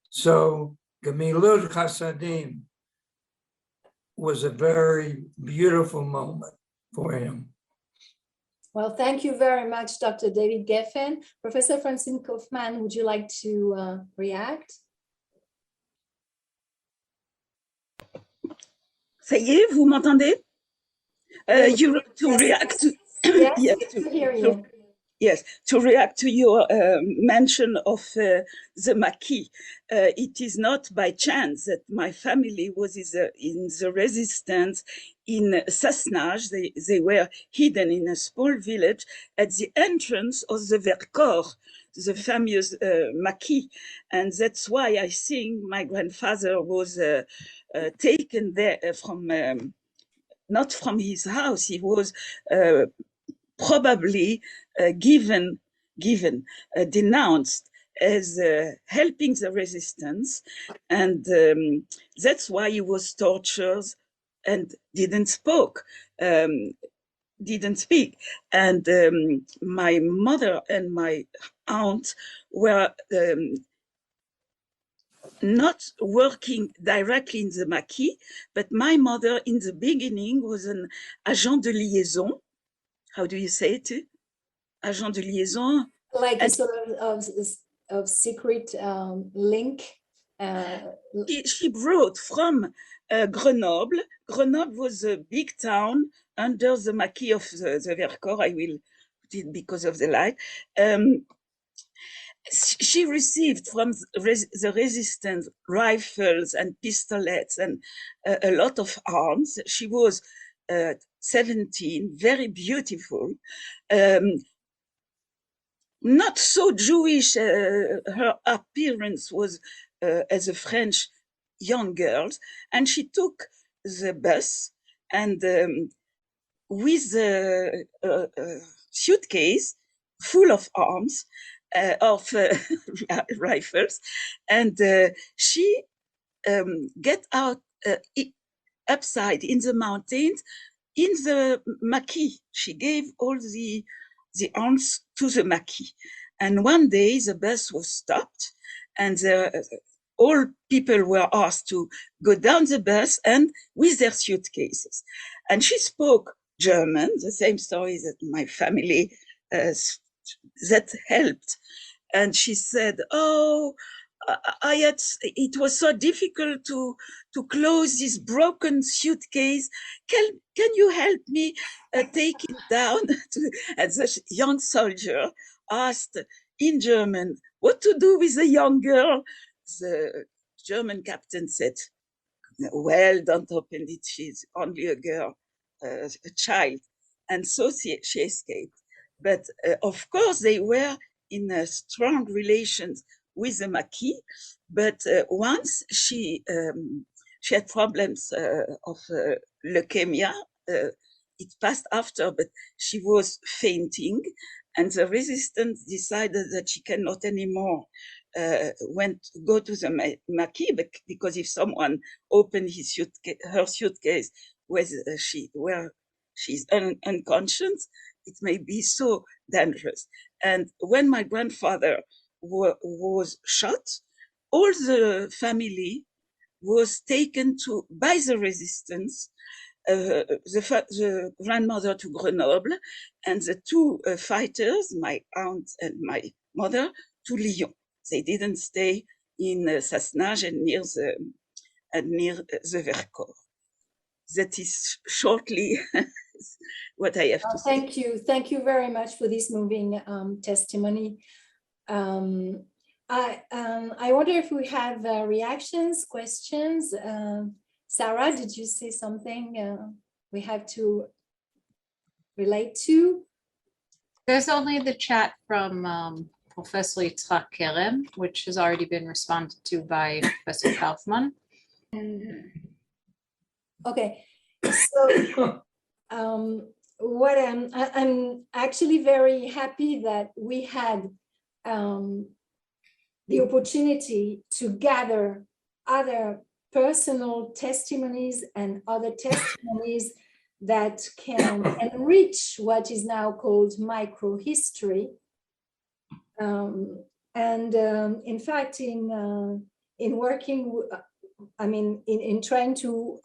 So Gemilut Chasadim was a very beautiful moment for him. Well, thank you very much, Dr. David Geffen. Professor Francine Kaufmann, would you like to react? Ça y est, vous m'entendez? To react to, yes, yes, to hear you. Yes, to react to your mention of the Maquis. It is not by chance that my family was in the resistance in Sassenage. They were hidden in a small village at the entrance of the Vercors, the famous Maquis. And that's why I think my grandfather was taken there from, not from his house, he was probably denounced as helping the resistance, and that's why he was tortured and didn't speak. And my mother and my aunt were not working directly in the maquis, but my mother in the beginning was an agent de liaison. How do you say it? Agent de liaison. Like a And sort of secret link. She brought from Grenoble. Grenoble was a big town under the maquis of the Vercors. I will put it because of the light. She received from the resistance rifles and pistolets and a lot of arms. She was 17, very beautiful. Not so Jewish, her appearance was as a French young girl, and she took the bus and with a suitcase full of arms, rifles, and she get out upside in the mountains, in the maquis. She gave all the arms to the maquis. And one day the bus was stopped and all people were asked to go down the bus and with their suitcases. And she spoke German, the same story that my family that helped. And she said, oh, it was so difficult to close this broken suitcase. Can you help me take it down? And the young soldier asked in German what to do with the young girl. The German captain said, well, don't open it. She's only a girl, a child. And so she escaped. But of course, they were in a strong relations with the maquis. But once she had problems of leukemia. It passed after, but she was fainting, and the resistance decided that she cannot anymore go to the maquis, because if someone opened her suitcase where she's unconscious, it may be so dangerous. And when my grandfather was shot, all the family was taken by the resistance, the grandmother to Grenoble, and the two fighters, my aunt and my mother, to Lyon. They didn't stay in Sassenage and near the Vercors. That is shortly what I have to say. Thank you very much for this moving testimony. I wonder if we have reactions, questions. Sarah, did you say something we have to relate to? There's only the chat from Professor Yitzhak Kerem, which has already been responded to by Professor Kaufmann. Okay, so what I'm actually very happy that we had the opportunity to gather other personal testimonies and other testimonies that can enrich what is now called microhistory. In fact, in working, in trying to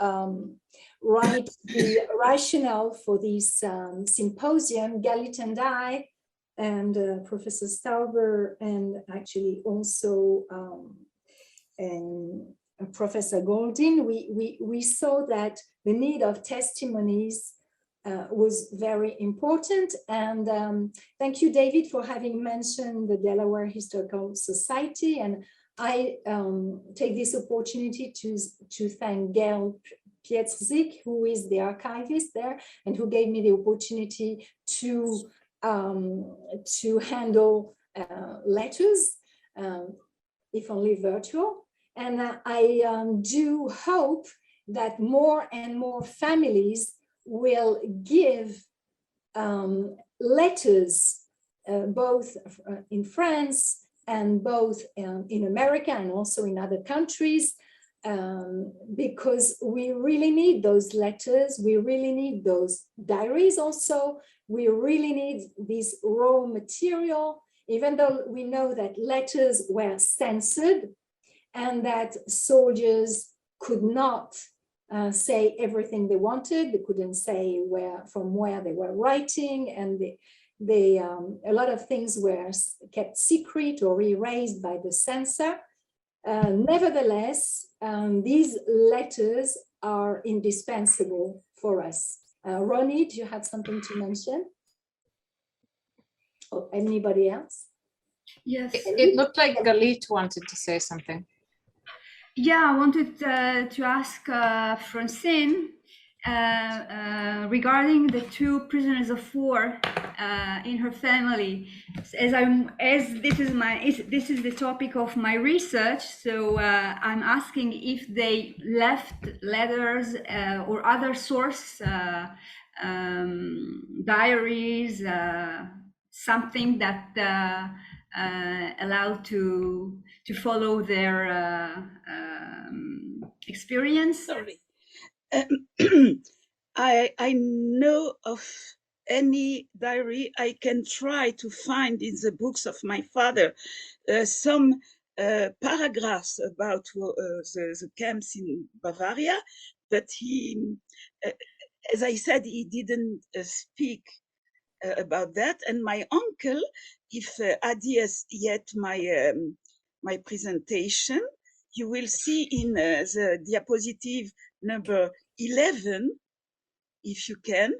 write the rationale for this symposium, Galit and I, and Professor Stauber, and actually also and Professor Goldin, we saw that the need of testimonies was very important. And thank you, David, for having mentioned the Delaware Historical Society. And I take this opportunity to thank Gail Pietrzik, who is the archivist there, and who gave me the opportunity to handle letters, if only virtual. And I do hope that more and more families will give letters, both in France and both in America and also in other countries, because we really need those letters. We really need those diaries also. We really need this raw material, even though we know that letters were censored. and that soldiers could not say everything they wanted. They couldn't say from where they were writing, and a lot of things were kept secret or erased by the censor. Nevertheless, these letters are indispensable for us. Ronnie, do you have something to mention? Or anybody else? Yes. It looked like Galit wanted to say something. Yeah, I wanted to ask Francine regarding the 2 prisoners of war in her family. This is the topic of my research, so I'm asking if they left letters or other source, diaries, something that allowed to follow their experience. Sorry. I know of any diary. I can try to find in the books of my father some paragraphs about the camps in Bavaria, but he, as I said, he didn't speak about that. And my uncle, if Adi has yet my presentation, you will see in the diapositive number 11, if you can,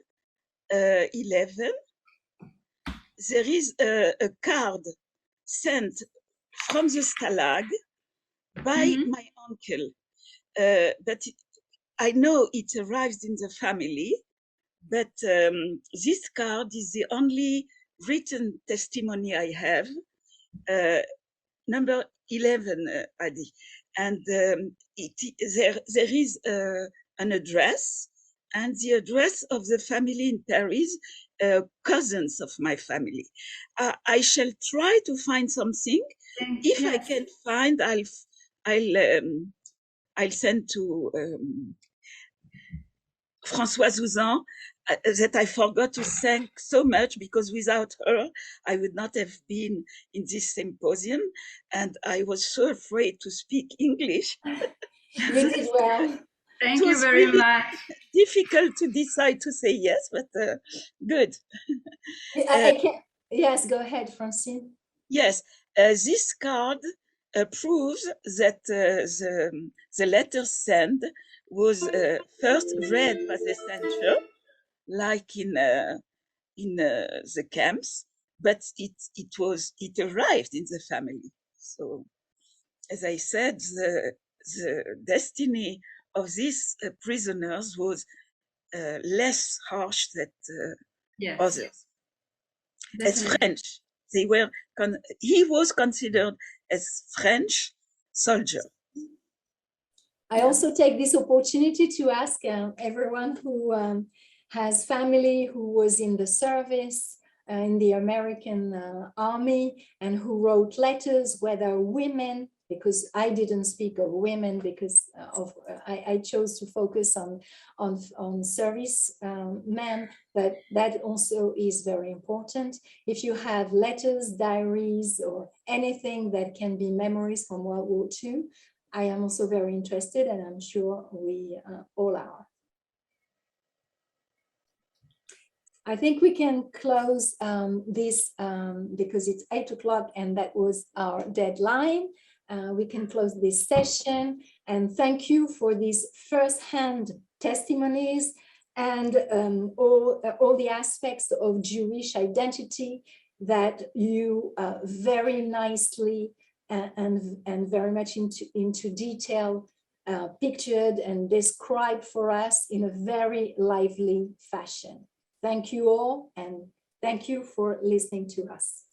11, there is a card sent from the Stalag by my uncle. But I know it arrives in the family, but this card is the only written testimony I have, number 11, Adi. And there is an address, and the address of the family in Paris, cousins of my family. I shall try to find something. If I can find, I'll send to Françoise Ouzan, that I forgot to thank so much, because without her, I would not have been in this symposium. And I was so afraid to speak English. You did well. Thank you very much. Difficult to decide to say yes, but good. Yes, go ahead, Francine. Yes, this card proves that the letter sent was first read by the censor, like in the camps, but it arrived in the family. So, as I said, the destiny of these prisoners was less harsh than others. Definitely. As French, he was considered as French soldier. I also take this opportunity to ask everyone who has family who was in the service, in the American army, and who wrote letters, whether women, because I didn't speak of women because I chose to focus on service men, but that also is very important. If you have letters, diaries, or anything that can be memories from World War II, I am also very interested, and I'm sure we all are. I think we can close this because it's 8 o'clock and that was our deadline. We can close this session, and thank you for these first-hand testimonies and all the aspects of Jewish identity that you very nicely and very much into detail pictured and described for us in a very lively fashion. Thank you all, and thank you for listening to us.